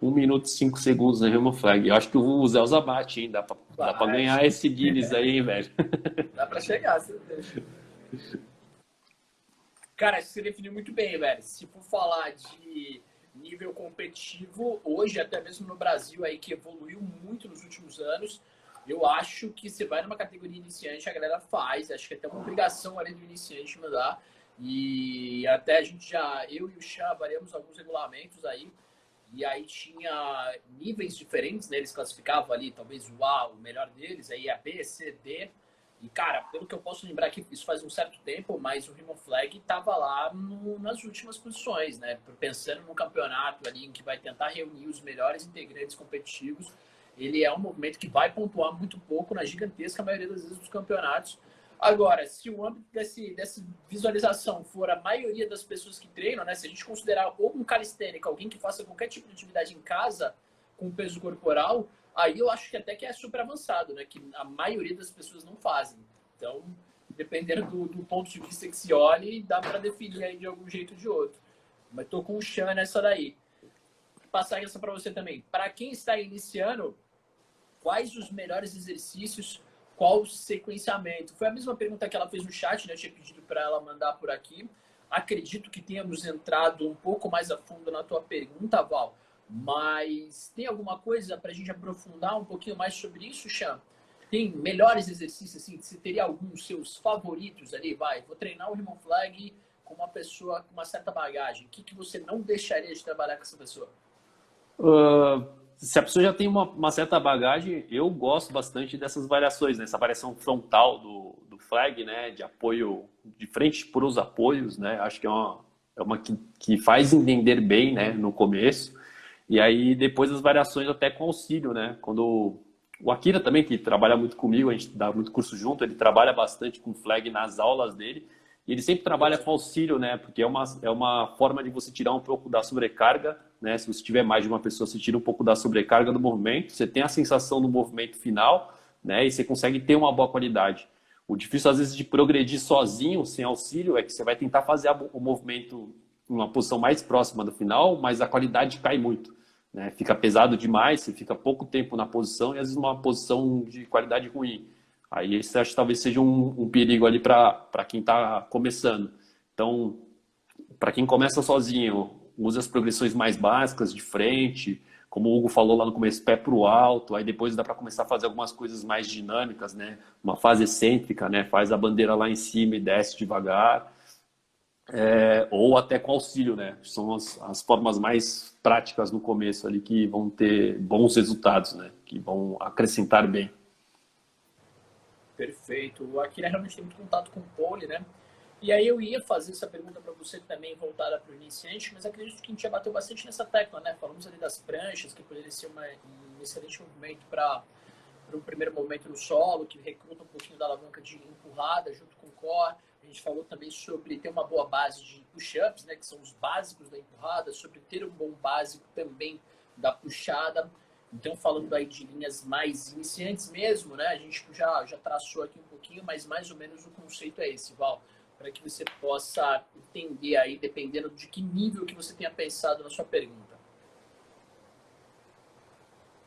1 minuto e 5 segundos na Human Flag. Eu acho que o Zelza bate, hein? Dá pra ganhar Bate. esse Guinness aí, hein, velho? Dá pra chegar, você deixa. Cara, você definiu muito bem, velho. Se for falar de nível competitivo, hoje, até mesmo no Brasil, aí que evoluiu muito nos últimos anos, eu acho que você vai numa categoria iniciante, a galera faz. Acho que é até uma obrigação ali do iniciante mandar. E até a gente já, eu e o Chá, variamos alguns regulamentos aí. E aí tinha níveis diferentes, né? Eles classificavam ali, talvez o A, o melhor deles, aí a B, C, D. E, cara, pelo que eu posso lembrar que isso faz um certo tempo, mas o Human Flag estava lá nas últimas posições, né? Pensando num campeonato ali em que vai tentar reunir os melhores integrantes competitivos, ele é um movimento que vai pontuar muito pouco na gigantesca maioria das vezes dos campeonatos. Agora, se o âmbito dessa visualização for a maioria das pessoas que treinam, né? Se a gente considerar ou um calistênico, alguém que faça qualquer tipo de atividade em casa com peso corporal, aí eu acho que até que é super avançado, né? Que a maioria das pessoas não fazem. Então, dependendo do ponto de vista que se olhe, dá para definir aí de algum jeito ou de outro. Mas tô com o Chan nessa daí. Vou passar essa para você também. Para quem está iniciando, quais os melhores exercícios? Qual o sequenciamento? Foi a mesma pergunta que ela fez no chat, né? Eu tinha pedido para ela mandar por aqui. Acredito que tenhamos entrado um pouco mais a fundo na tua pergunta, Val. Mas tem alguma coisa para a gente aprofundar um pouquinho mais sobre isso, Chan? Tem melhores exercícios, assim? Você teria alguns seus favoritos ali? Vai, vou treinar o Human Flag com uma pessoa com uma certa bagagem. O que você não deixaria de trabalhar com essa pessoa? Se a pessoa já tem uma certa bagagem, eu gosto bastante dessas variações, né? Essa variação frontal do flag, né? De apoio, de frente para os apoios, né? Acho que é uma que faz entender bem, né? No começo. E aí depois as variações até com auxílio, né? Quando o Akira também, que trabalha muito comigo, a gente dá muito curso junto, ele trabalha bastante com flag nas aulas dele. E ele sempre trabalha com auxílio, né? Porque é uma forma de você tirar um pouco da sobrecarga, né? Se você tiver mais de uma pessoa, você tira um pouco da sobrecarga do movimento, você tem a sensação do movimento final, né? E você consegue ter uma boa qualidade. O difícil, às vezes, de progredir sozinho, sem auxílio, é que você vai tentar fazer o movimento em uma posição mais próxima do final, mas a qualidade cai muito, né? Fica pesado demais, você fica pouco tempo na posição e, às vezes, uma posição de qualidade ruim. Aí esse acho que talvez seja um perigo ali para quem está começando. Então, para quem começa sozinho, usa as progressões mais básicas de frente, como o Hugo falou lá no começo, pé para o alto, aí depois dá para começar a fazer algumas coisas mais dinâmicas, né? Uma fase excêntrica, né? Faz a bandeira lá em cima e desce devagar, ou até com auxílio, né? São as formas mais práticas no começo ali que vão ter bons resultados, né? Que vão acrescentar bem. Perfeito. O Akira realmente tem muito contato com o pole, né? E aí eu ia fazer essa pergunta para você também, voltada para o iniciante, mas acredito que a gente já bateu bastante nessa tecla, né? Falamos ali das pranchas, que poderia ser um excelente movimento para um primeiro movimento no solo, que recruta um pouquinho da alavanca de empurrada junto com o core. A gente falou também sobre ter uma boa base de push-ups, né? Que são os básicos da empurrada, sobre ter um bom básico também da puxada. Então, falando aí de linhas mais iniciantes mesmo, né? A gente já traçou aqui um pouquinho, mas mais ou menos o conceito é esse, Val, para que você possa entender aí, dependendo de que nível que você tenha pensado na sua pergunta.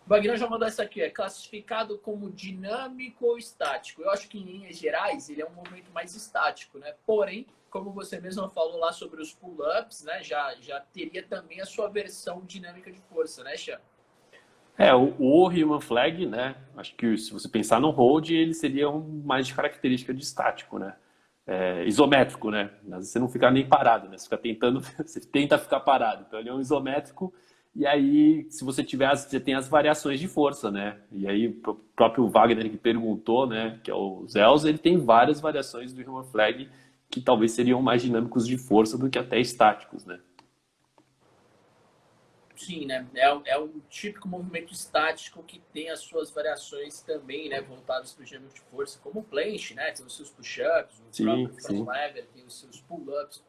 O Wagner já mandou essa aqui, é classificado como dinâmico ou estático. Eu acho que em linhas gerais ele é um movimento mais estático, né? Porém, como você mesmo falou lá sobre os pull-ups, né? Já teria também a sua versão dinâmica de força, né, Xan? O Human Flag, né? Acho que se você pensar no hold, ele seria mais de característica de estático, né? Isométrico, né? Você não fica nem parado, né? Você fica tentando, você tenta ficar parado. Então ele é um isométrico. E aí, se você tiver, você tem as variações de força, né? E aí, o próprio Wagner que perguntou, né? Que é o Zels, ele tem várias variações do Human Flag que talvez seriam mais dinâmicos de força do que até estáticos, né? Sim, né? É um típico movimento estático que tem as suas variações também, né? Voltadas para o gênero de força, como o planche, né? Tem os seus push-ups, o próprio front lever, tem os seus pull-ups.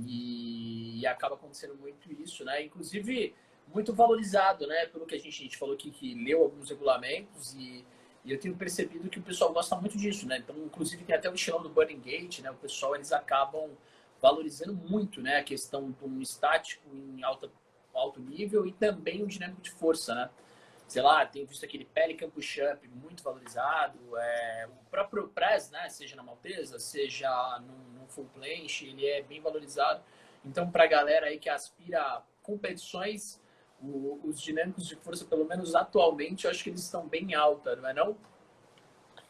E acaba acontecendo muito isso, né? Inclusive, muito valorizado, né? Pelo que a gente falou aqui, que leu alguns regulamentos e eu tenho percebido que o pessoal gosta muito disso, né? Então, inclusive, tem até o estilão do Burning Gate, né? O pessoal, eles acabam valorizando muito, né? A questão do estático em alto nível e também o dinâmico de força, né? Sei lá, tenho visto aquele Pelican Push-Up muito valorizado, o próprio press, né? Seja na maltesa, seja no full planche, ele é bem valorizado. Então, para a galera aí que aspira a competições, os dinâmicos de força, pelo menos atualmente, eu acho que eles estão bem alta, não é não?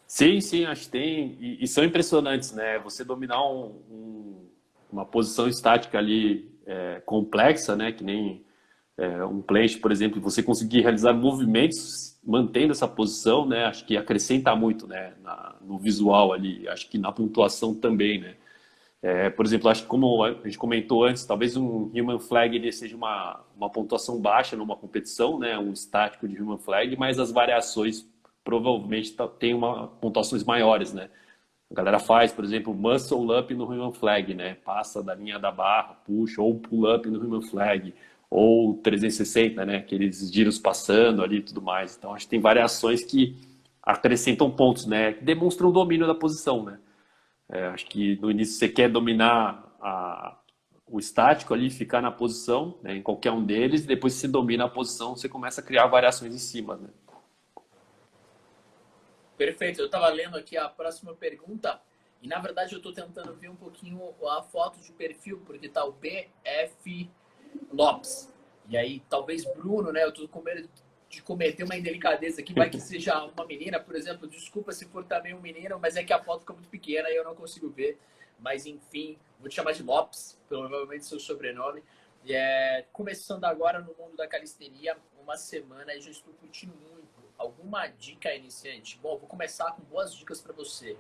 Sim, acho que tem. E são impressionantes, né? Você dominar uma posição estática ali complexa, né? Que nem um planche, por exemplo, você conseguir realizar movimentos mantendo essa posição, né, acho que acrescenta muito, né, no visual ali, acho que na pontuação também, né. Por exemplo, acho que como a gente comentou antes, talvez um Human Flag ele seja uma pontuação baixa numa competição, né, um estático de Human Flag, mas as variações provavelmente tem pontuações maiores, né. A galera faz, por exemplo, muscle up no Human Flag, né? Passa da linha da barra, puxa, ou pull up no Human Flag, ou 360, né? Aqueles giros passando ali e tudo mais. Então, acho que tem variações que acrescentam pontos, né? Que demonstram o domínio da posição, né? Acho que no início você quer dominar o estático ali, ficar na posição, né? Em qualquer um deles, e depois que você domina a posição, você começa a criar variações em cima, né? Perfeito. Eu estava lendo aqui a próxima pergunta e, na verdade, eu estou tentando ver um pouquinho a foto de perfil, porque tá o BF Lopes. E aí, talvez Bruno, né? Eu estou com medo de cometer uma indelicadeza aqui, vai que seja uma menina, por exemplo. Desculpa se for também um menino, mas é que a foto fica muito pequena e eu não consigo ver. Mas, enfim, vou te chamar de Lopes, provavelmente seu sobrenome. Começando agora no mundo da calistenia, uma semana, e já estou curtindo muito. Alguma dica iniciante? Bom, vou começar com boas dicas para você.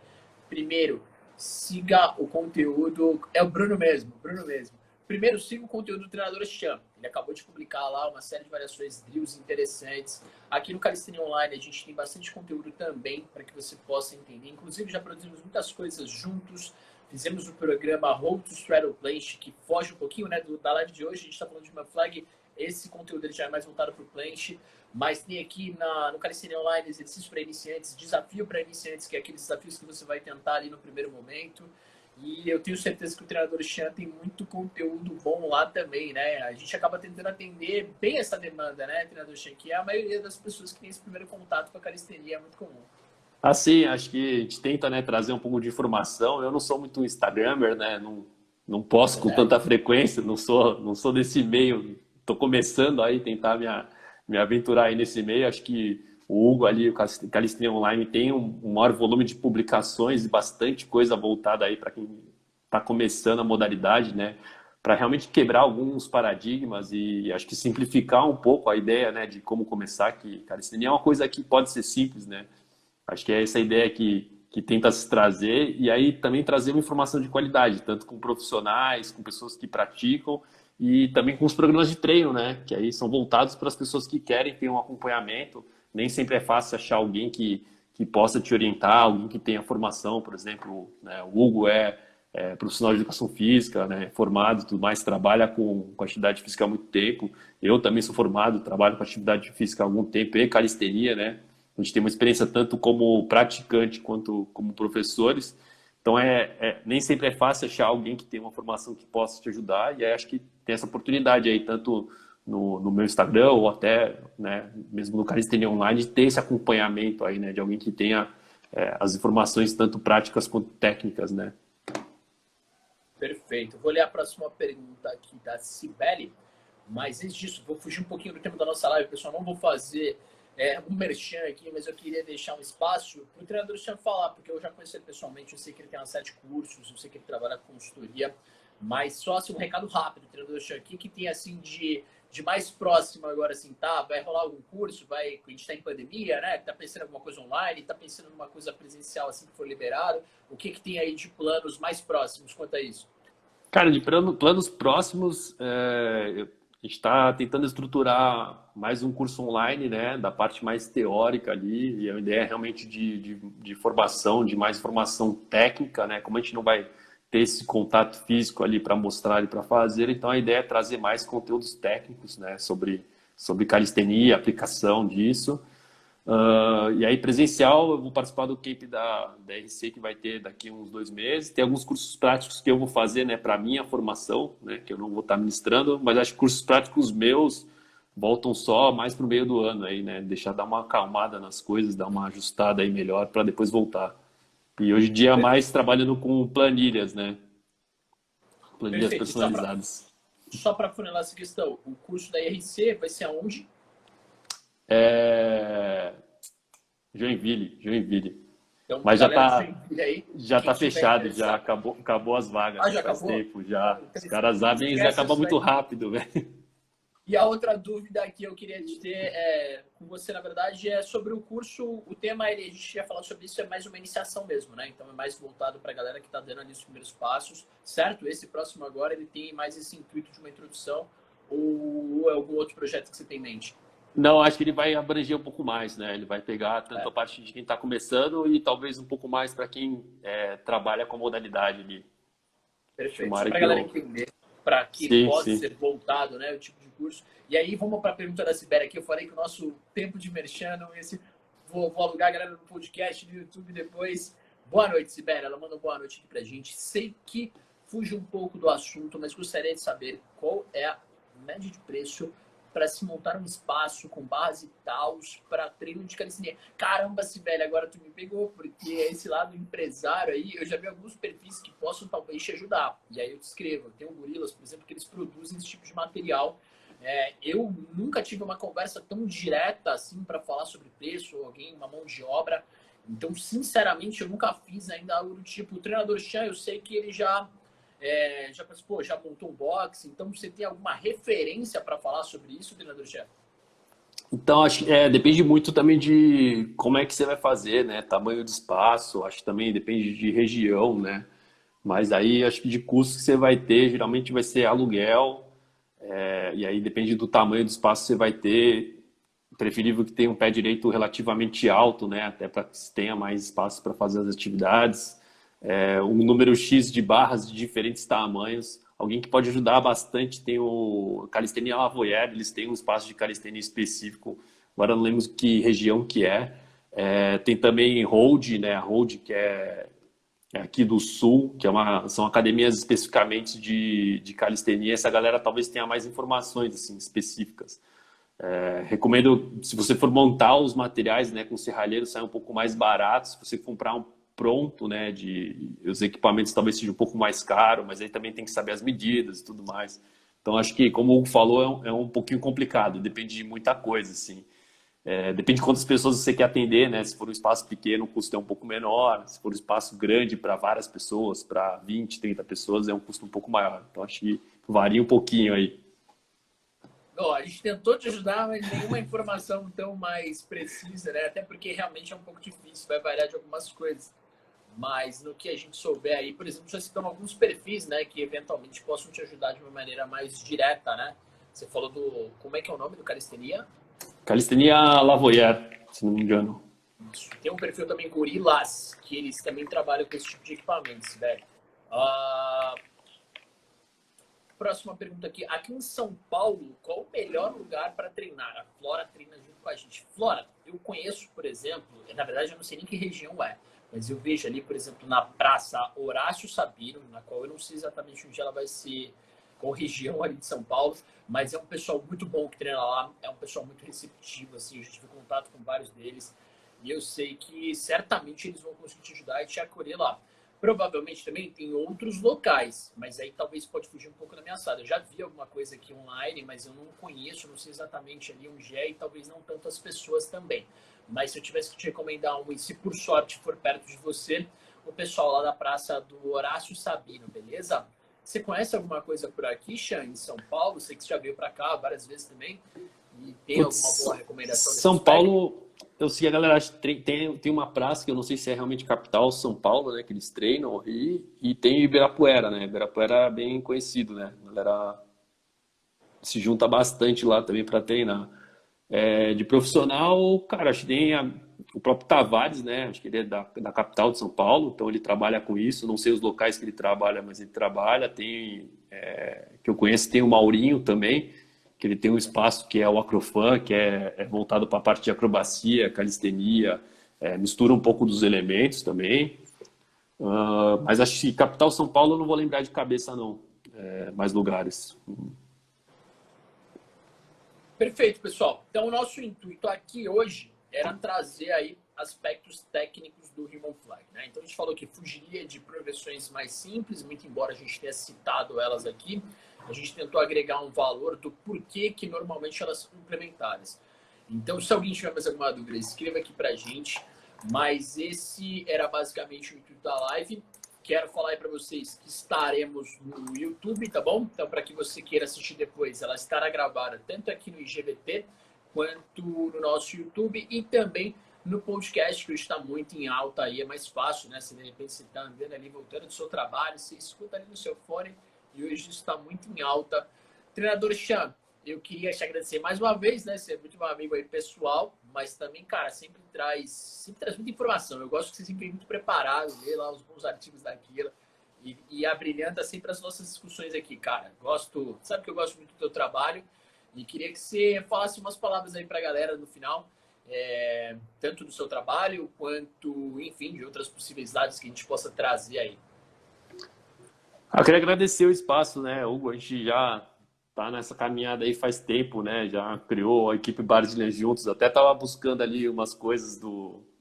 Primeiro, siga o conteúdo. É o Bruno mesmo, Bruno mesmo. Primeiro, siga o conteúdo do treinador Chan. Ele acabou de publicar lá uma série de variações, drills interessantes. Aqui no Calistenia Online a gente tem bastante conteúdo também para que você possa entender. Inclusive, já produzimos muitas coisas juntos. Fizemos o programa Road to Straddle Planche, que foge um pouquinho, né, da live de hoje. A gente está falando de uma flag. Esse conteúdo ele já é mais voltado para o planche. Mas tem aqui no Calistenia Online exercícios para iniciantes, desafio para iniciantes, que é aqueles desafios que você vai tentar ali no primeiro momento. E eu tenho certeza que o treinador Chan tem muito conteúdo bom lá também, né? A gente acaba tentando atender bem essa demanda, né, treinador Chan? Que é a maioria das pessoas que tem esse primeiro contato com a calistenia, é muito comum. Assim, acho que a gente tenta, né, trazer um pouco de informação. Eu não sou muito Instagrammer, né? Não posto com tanta frequência, não sou desse meio. Estou começando aí tentar me aventurar aí nesse meio. Acho que o Hugo ali, o Calistenia Online, tem um maior volume de publicações e bastante coisa voltada aí para quem está começando a modalidade, né? Para realmente quebrar alguns paradigmas e acho que simplificar um pouco a ideia, né, de como começar, que calistenia é uma coisa que pode ser simples, né? Acho que é essa ideia que tenta se trazer e aí também trazer uma informação de qualidade, tanto com profissionais, com pessoas que praticam e também com os programas de treino, né? Que aí são voltados para as pessoas que querem ter um acompanhamento. Nem sempre é fácil achar alguém que possa te orientar, alguém que tenha formação, por exemplo, né? O Hugo é profissional de educação física, né? Formado e tudo mais, trabalha com atividade física há muito tempo. Eu também sou formado, trabalho com atividade física há algum tempo e calistenia, né? A gente tem uma experiência tanto como praticante quanto como professores. Então, nem sempre é fácil achar alguém que tem uma formação que possa te ajudar. E aí acho que tem essa oportunidade aí, tanto no meu Instagram ou até, né, mesmo no Calistenia Online, de ter esse acompanhamento aí, né, de alguém que tenha as informações tanto práticas quanto técnicas, né? Perfeito. Vou ler a próxima pergunta aqui da Cibele. Mas antes disso, vou fugir um pouquinho do tempo da nossa live, pessoal. Não vou fazer um merchan aqui, mas eu queria deixar um espaço para o treinador Chan falar, porque eu já conheci ele pessoalmente, eu sei que ele tem uma série de cursos, eu sei que ele trabalha com consultoria, mas só assim, um recado rápido, treinador Chan, o que tem assim de mais próximo agora, assim, tá? Vai rolar algum curso? A gente está em pandemia, né? Tá pensando em alguma coisa online? Tá pensando em uma coisa presencial assim que for liberado? O que tem aí de planos mais próximos quanto a isso? Cara, de planos próximos, a gente está tentando estruturar mais um curso online, né, da parte mais teórica ali, e a ideia é realmente de formação, de mais formação técnica, né, como a gente não vai ter esse contato físico ali para mostrar e para fazer, então a ideia é trazer mais conteúdos técnicos, né, sobre calistenia, aplicação disso. E aí, presencial, eu vou participar do camp da RC que vai ter daqui a uns 2 meses. Tem alguns cursos práticos que eu vou fazer, né, para minha formação, né, que eu não vou estar ministrando, mas acho que cursos práticos meus voltam só mais para o meio do ano aí, né, deixar dar uma acalmada nas coisas, dar uma ajustada aí melhor para depois voltar. E hoje em dia mais trabalhando com planilhas, né, planilhas Perfeito. personalizadas. Só para funilar essa questão, o curso da IRC vai ser aonde? É... Joinville. Então, Mas galera de Joinville aí, já quem tá tiver fechado, já interessado. acabou as vagas, Ah, já já faz acabou? tempo, já. Os caras abrem e Esquece acaba isso muito daí. rápido, velho. E a outra dúvida que eu queria ter com você, na verdade, é sobre o curso. O tema, a gente ia falar sobre isso, é mais uma iniciação mesmo, né? Então é mais voltado para a galera que está dando ali os primeiros passos, certo? Esse próximo agora, ele tem mais esse intuito de uma introdução ou é algum outro projeto que você tem em mente? Não, acho que ele vai abranger um pouco mais, né? Ele vai pegar tanto a parte de quem está começando e talvez um pouco mais para quem trabalha com a modalidade ali. Perfeito. Só Tomara para a que galera eu. entender, para que Sim, pode sim. ser voltado, né, o tipo de curso. E aí, vamos para a pergunta da Sibéria aqui. Eu falei que o nosso tempo de merchan, não esse, vou alugar a galera no podcast, no YouTube depois. Boa noite, Sibéria. Ela mandou boa noite aqui para a gente. Sei que fuge um pouco do assunto, mas gostaria de saber qual é a média de preço para se montar um espaço com base e tals para treino de calistenia. Caramba, Sibeli, agora tu me pegou, porque esse lado empresário aí, eu já vi alguns perfis que possam talvez te ajudar. E aí eu te escrevo, tem o Gorilas, por exemplo, que eles produzem esse tipo de material. Eu nunca tive uma conversa tão direta assim para falar sobre preço, alguém, uma mão de obra. Então, sinceramente, eu nunca fiz ainda algo do tipo. O treinador Chan, eu sei que ele já participou, já montou um box. Então, você tem alguma referência para falar sobre isso, treinador-chefe? Então, acho que depende muito também de como é que você vai fazer, né? Tamanho de espaço, acho que também depende de região, né? Mas aí acho que de custo que você vai ter, geralmente vai ser aluguel, e aí depende do tamanho do espaço que você vai ter. Preferível que tenha um pé direito relativamente alto, né? Até para que você tenha mais espaço para fazer as atividades. Um número X de barras de diferentes tamanhos. Alguém que pode ajudar bastante tem o Calistenia Lavoyer, eles têm um espaço de calistenia específico, agora não lembro que região que é. Tem também Hold, né? A Hold, que é aqui do Sul, que são academias especificamente de calistenia. Essa galera talvez tenha mais informações assim, específicas. Recomendo, se você for montar os materiais, né, com serralheiro, sai um pouco mais barato. Se você comprar um pronto, né, os equipamentos talvez seja um pouco mais caro, mas aí também tem que saber as medidas e tudo mais. Então, acho que, como o Hugo falou, é um pouquinho complicado, depende de muita coisa, assim. Depende de quantas pessoas você quer atender, né? Se for um espaço pequeno, o custo é um pouco menor. Se for um espaço grande para várias pessoas, para 20, 30 pessoas, é um custo um pouco maior. Então, acho que varia um pouquinho aí. Ó, a gente tentou te ajudar, mas nenhuma informação tão mais precisa, né? Até porque realmente é um pouco difícil, vai variar de algumas coisas. Mas no que a gente souber aí, por exemplo, já citam alguns perfis, né, que eventualmente possam te ajudar de uma maneira mais direta, né? Você falou do... Como é que é o nome do calistenia? Calistenia Lavoyer, se não me engano. Tem um perfil também Gorilas, que eles também trabalham com esse tipo de equipamentos, velho. Uh, próxima pergunta aqui. Aqui em São Paulo, qual o melhor lugar para treinar? A Flora treina junto com a gente. Flora, eu conheço, por exemplo, na verdade eu não sei nem que região é, mas eu vejo ali, por exemplo, na Praça Horácio Sabino, na qual eu não sei exatamente onde ela vai ser, qual região ali de São Paulo, mas é um pessoal muito bom que treina lá, é um pessoal muito receptivo, assim, eu já tive contato com vários deles, e eu sei que certamente eles vão conseguir te ajudar e te acolher lá. Provavelmente também tem outros locais, mas aí talvez pode fugir um pouco da minha assada. Eu já vi alguma coisa aqui online, mas eu não conheço, não sei exatamente ali onde é e talvez não tantas pessoas também. Mas se eu tivesse que te recomendar um, e se por sorte for perto de você, o pessoal lá da Praça do Horácio Sabino, beleza? Você conhece alguma coisa por aqui, Xan, em São Paulo? Sei que você já veio para cá várias vezes também. E tem alguma boa recomendação nesse São Paulo, eu sei a galera tem uma praça que eu não sei se é realmente capital, São Paulo, né, que eles treinam, e tem Ibirapuera, né? Ibirapuera é bem conhecido, né? A galera se junta bastante lá também para treinar. De profissional, cara, acho que tem o próprio Tavares, né? Acho que ele é da capital de São Paulo, então ele trabalha com isso. Não sei os locais que ele trabalha, mas ele trabalha. Que eu conheço, tem o Maurinho também, que ele tem um espaço que é o Acrofan, que é voltado para a parte de acrobacia, calistenia, mistura um pouco dos elementos também. Mas acho que capital São Paulo eu não vou lembrar de cabeça, não. Mais lugares. Perfeito, pessoal. Então, o nosso intuito aqui hoje era trazer aí aspectos técnicos do Human Flag, né? Então, a gente falou que fugiria de progressões mais simples, muito embora a gente tenha citado elas aqui. A gente tentou agregar um valor do porquê que normalmente elas são implementadas. Então, se alguém tiver mais alguma dúvida, escreva aqui pra gente. Mas esse era basicamente o intuito da live. quero falar aí para vocês que estaremos no YouTube, tá bom? Então, para que você queira assistir depois, ela estará gravada tanto aqui no IGVT quanto no nosso YouTube e também no podcast, que hoje está muito em alta aí, é mais fácil, né? Se de repente você está andando ali, voltando do seu trabalho, você escuta ali no seu fone e hoje está muito em alta. Treinador Chan, eu queria te agradecer mais uma vez, né? Você é muito um amigo aí pessoal, mas também, cara, sempre traz muita informação. Eu gosto que você sempre é muito preparado, lê lá os bons artigos daquilo e abrilhanta sempre as nossas discussões aqui, cara. Gosto, sabe que eu gosto muito do teu trabalho e queria que você falasse umas palavras aí pra galera no final, tanto do seu trabalho quanto, enfim, de outras possibilidades que a gente possa trazer aí. Eu queria agradecer o espaço, né, Hugo? A gente já tá nessa caminhada aí faz tempo, né? Já criou a equipe Brasília juntos. Até tava buscando ali umas coisas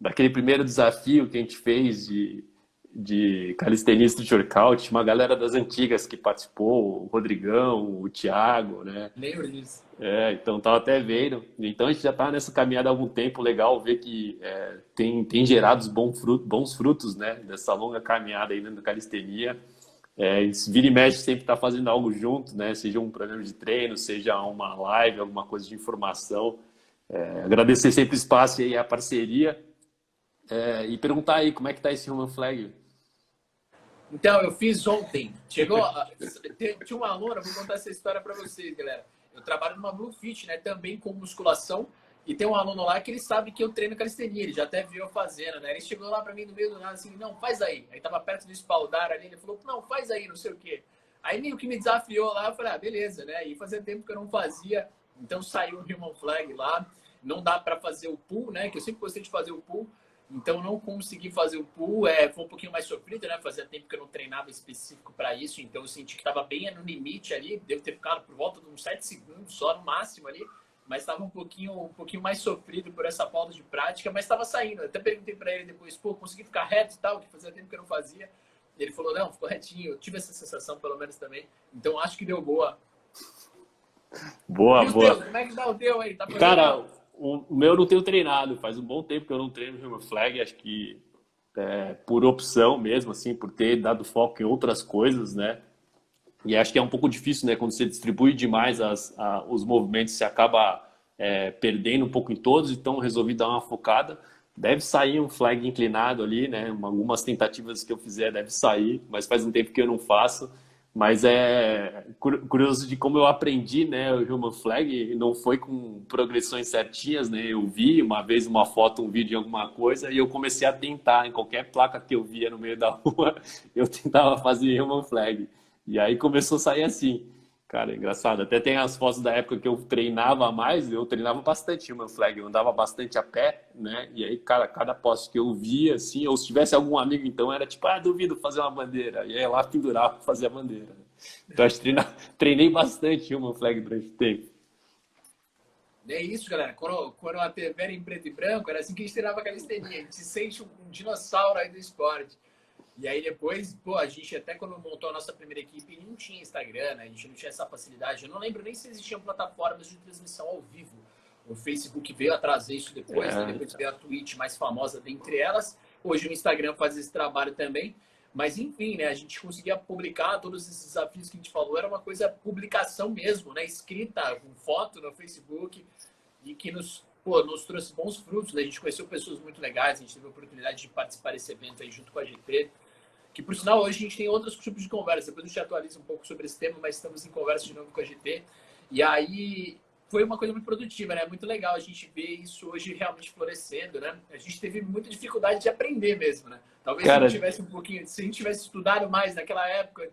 daquele primeiro desafio que a gente fez de calistenista de workout. Uma galera das antigas que participou, o Rodrigão, o Thiago, né? Lembro disso. Então tava até vendo. Então a gente já tá nessa caminhada há algum tempo. Legal ver que tem gerado bons frutos, né? Dessa longa caminhada aí dentro da calistenia. Vira e mexe sempre está fazendo algo junto, né? Seja um programa de treino, seja uma live, alguma coisa de informação. Agradecer sempre o espaço e a parceria. E perguntar aí como é que tá esse Human Flag. Então, eu fiz ontem. Tinha uma aluna, vou contar essa história para vocês, galera. Eu trabalho numa Blue Fit, né? Também com musculação. E tem um aluno lá que ele sabe que eu treino calistenia, ele já até viu eu fazendo, né? Ele chegou lá pra mim no meio do nada assim, não, faz aí. Aí tava perto do espaldar ali, ele falou, não, faz aí, não sei o quê. Aí meio que me desafiou lá, eu falei, beleza, né? E fazia tempo que eu não fazia, então saiu o Human Flag lá. Não dá pra fazer o pull, né? Que eu sempre gostei de fazer o pull, então não consegui fazer o pull. Foi um pouquinho mais sofrido, né? Fazia tempo que eu não treinava específico pra isso, então eu senti que tava bem no limite ali, devo ter ficado por volta de uns 7 segundos só no máximo ali. Mas estava um pouquinho mais sofrido por essa falta de prática, mas estava saindo. Eu até perguntei para ele depois, consegui ficar reto e tal, que fazia tempo que eu não fazia. Ele falou, não, ficou retinho. Eu tive essa sensação, pelo menos, também. Então, acho que deu boa. Boa, e boa. Teu, como é que dá o teu aí? Tá Cara, o meu eu não tenho treinado. Faz um bom tempo que eu não treino no Human Flag. Acho que por opção mesmo, assim, por ter dado foco em outras coisas, né? E acho que é um pouco difícil, né? Quando você distribui demais os movimentos, você acaba perdendo um pouco em todos, então resolvi dar uma focada. Deve sair um flag inclinado ali, né? Algumas tentativas que eu fizer deve sair, mas faz um tempo que eu não faço. Mas é curioso de como eu aprendi, né, o Human Flag. Não foi com progressões certinhas, né? Eu vi uma vez uma foto, um vídeo de alguma coisa e eu comecei a tentar. Em qualquer placa que eu via no meio da rua, eu tentava fazer Human Flag. E aí começou a sair assim. Cara, é engraçado. Até tem as fotos da época que eu treinava mais, eu treinava bastante Human Flag, eu andava bastante a pé, né? E aí, cara, cada poste que eu via, assim, ou se tivesse algum amigo, então era tipo, duvido fazer uma bandeira. E aí lá pendurava pra fazer a bandeira. Então acho que treinei bastante Human Flag durante o tempo. É isso, galera. Quando a TV era em preto e branco, era assim que a gente treinava calistenia. A gente se sente um dinossauro aí do esporte. E aí depois, a gente até quando montou a nossa primeira equipe, não tinha Instagram, né? A gente não tinha essa facilidade. Eu não lembro nem se existiam plataformas de transmissão ao vivo. O Facebook veio a trazer isso depois, né? Depois veio a Twitch mais famosa dentre elas. Hoje o Instagram faz esse trabalho também. Mas enfim, né? A gente conseguia publicar todos esses desafios que a gente falou. Era uma coisa, publicação mesmo, né? Escrita com foto no Facebook e que nos trouxe bons frutos. Né? A gente conheceu pessoas muito legais, a gente teve a oportunidade de participar desse evento aí junto com a GT. Que, por sinal, hoje a gente tem outros tipos de conversa. Depois a gente atualiza um pouco sobre esse tema, mas estamos em conversa de novo com a GT. E aí foi uma coisa muito produtiva, né? Muito legal a gente ver isso hoje realmente florescendo, né? A gente teve muita dificuldade de aprender mesmo, né? Talvez se a gente tivesse se a gente tivesse estudado mais naquela época,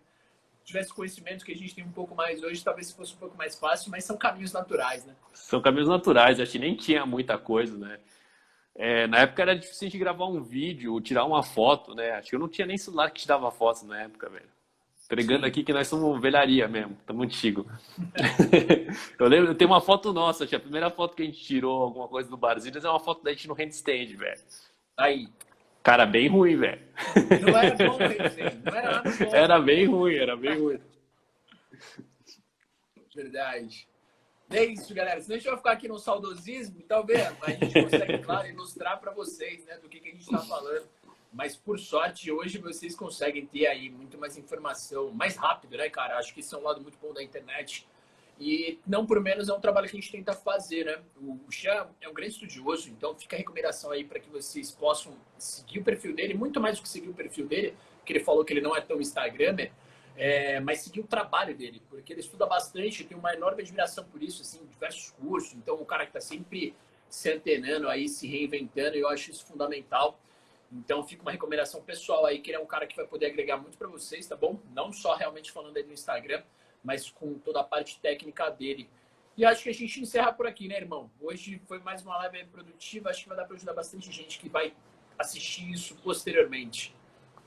tivesse conhecimento que a gente tem um pouco mais hoje, talvez fosse um pouco mais fácil, mas são caminhos naturais, né? São caminhos naturais, acho que nem tinha muita coisa, né? Na época era difícil de gravar um vídeo, tirar uma foto, né? Acho que eu não tinha nem celular que tirava fotos na época, velho. Pregando aqui que nós somos velharia mesmo, estamos antigo. Eu lembro, tem uma foto nossa, a primeira foto que a gente tirou, alguma coisa do Brasília, é uma foto da gente no handstand, velho. Aí. Cara, bem ruim, velho. Não era bom o handstand, não era nada bom. Era bem ruim. Verdade. É isso, galera. Senão a gente vai ficar aqui no saudosismo, talvez a gente consegue, claro, ilustrar para vocês, né, do que a gente está falando. Mas, por sorte, hoje vocês conseguem ter aí muito mais informação, mais rápido, né, cara? Acho que isso é um lado muito bom da internet. E, não por menos, é um trabalho que a gente tenta fazer, né? O Chan é um grande estudioso, então fica a recomendação aí para que vocês possam seguir o perfil dele, muito mais do que seguir o perfil dele, que ele falou que ele não é tão Instagramer, mas seguir o trabalho dele, porque ele estuda bastante, tem uma enorme admiração por isso, assim, diversos cursos. Então, o cara que está sempre se antenando aí, se reinventando, eu acho isso fundamental. Então, fica uma recomendação pessoal aí, que ele é um cara que vai poder agregar muito para vocês, tá bom? Não só realmente falando aí no Instagram, mas com toda a parte técnica dele. E acho que a gente encerra por aqui, né, irmão? Hoje foi mais uma live produtiva, acho que vai dar para ajudar bastante gente que vai assistir isso posteriormente.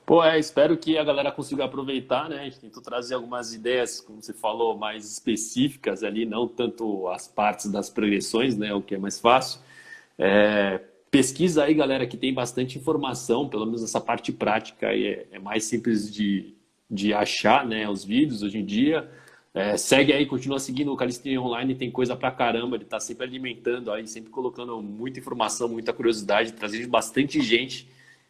Pô, espero que a galera consiga aproveitar, né? A gente tentou trazer algumas ideias, como você falou, mais específicas ali, não tanto as partes das progressões, né? O que é mais fácil. Pesquisa aí, galera, que tem bastante informação, pelo menos essa parte prática aí é mais simples de achar, né? Os vídeos hoje em dia. Segue aí, continua seguindo o Calistenia Online, tem coisa pra caramba, ele tá sempre alimentando aí, sempre colocando muita informação, muita curiosidade, trazendo bastante gente.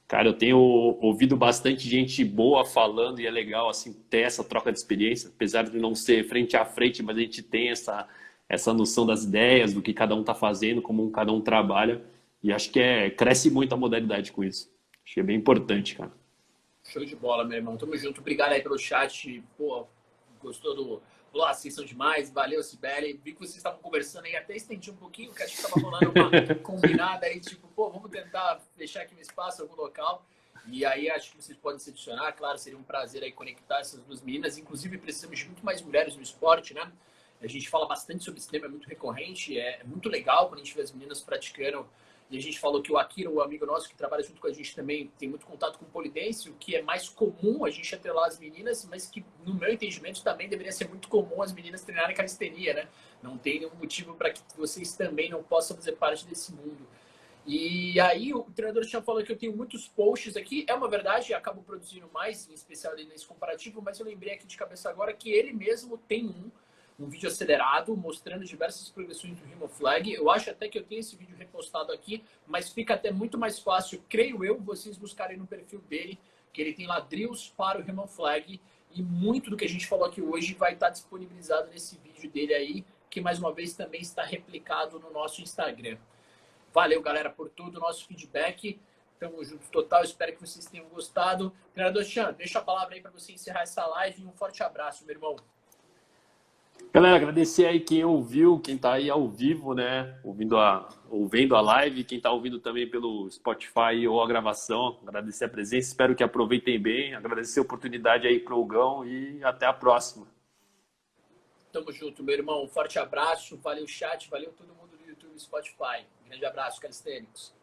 Cara, eu tenho ouvido bastante gente boa falando e é legal assim ter essa troca de experiência, apesar de não ser frente a frente, mas a gente tem essa noção das ideias, do que cada um tá fazendo, como cada um trabalha, e acho que cresce muito a modalidade com isso. Acho que é bem importante, cara. Show de bola, meu irmão. Tamo junto. Obrigado aí pelo chat. Pô, gostou do... Olá, vocês são demais. Valeu, Sibeli. Vi que vocês estavam conversando aí, até estendi um pouquinho, que acho que estava rolando uma combinada aí, tipo, pô, vamos tentar fechar aqui um espaço, algum local. E aí acho que vocês podem se adicionar. Claro, seria um prazer aí conectar essas duas meninas. Inclusive, precisamos de muito mais mulheres no esporte, né? A gente fala bastante sobre esse tema, é muito recorrente, é muito legal quando a gente vê as meninas praticando. E a gente falou que o Akira, o amigo nosso que trabalha junto com a gente também, tem muito contato com polidense, o que é mais comum a gente atrelar as meninas, mas que, no meu entendimento, também deveria ser muito comum as meninas treinarem calistenia, né? Não tem nenhum motivo para que vocês também não possam fazer parte desse mundo. E aí o treinador já falou que eu tenho muitos posts aqui, é uma verdade, acabo produzindo mais, em especial nesse comparativo, mas eu lembrei aqui de cabeça agora que ele mesmo tem um vídeo acelerado mostrando diversas progressões do Human Flag. Eu acho até que eu tenho esse vídeo repostado aqui, mas fica até muito mais fácil, creio eu, vocês buscarem no perfil dele, que ele tem lá drills para o Human Flag, e muito do que a gente falou aqui hoje vai estar disponibilizado nesse vídeo dele aí, que mais uma vez também está replicado no nosso Instagram. Valeu, galera, por todo o nosso feedback. Tamo junto total, espero que vocês tenham gostado. Treinador Chan, deixa a palavra aí para você encerrar essa live e um forte abraço, meu irmão. Galera, agradecer aí quem ouviu, quem tá aí ao vivo, né? Ouvindo a live, quem tá ouvindo também pelo Spotify ou a gravação. Agradecer a presença, espero que aproveitem bem. Agradecer a oportunidade aí pro Hugão e até a próxima. Tamo junto, meu irmão. Um forte abraço. Valeu, chat. Valeu todo mundo do YouTube e Spotify. Um grande abraço, calistênicos.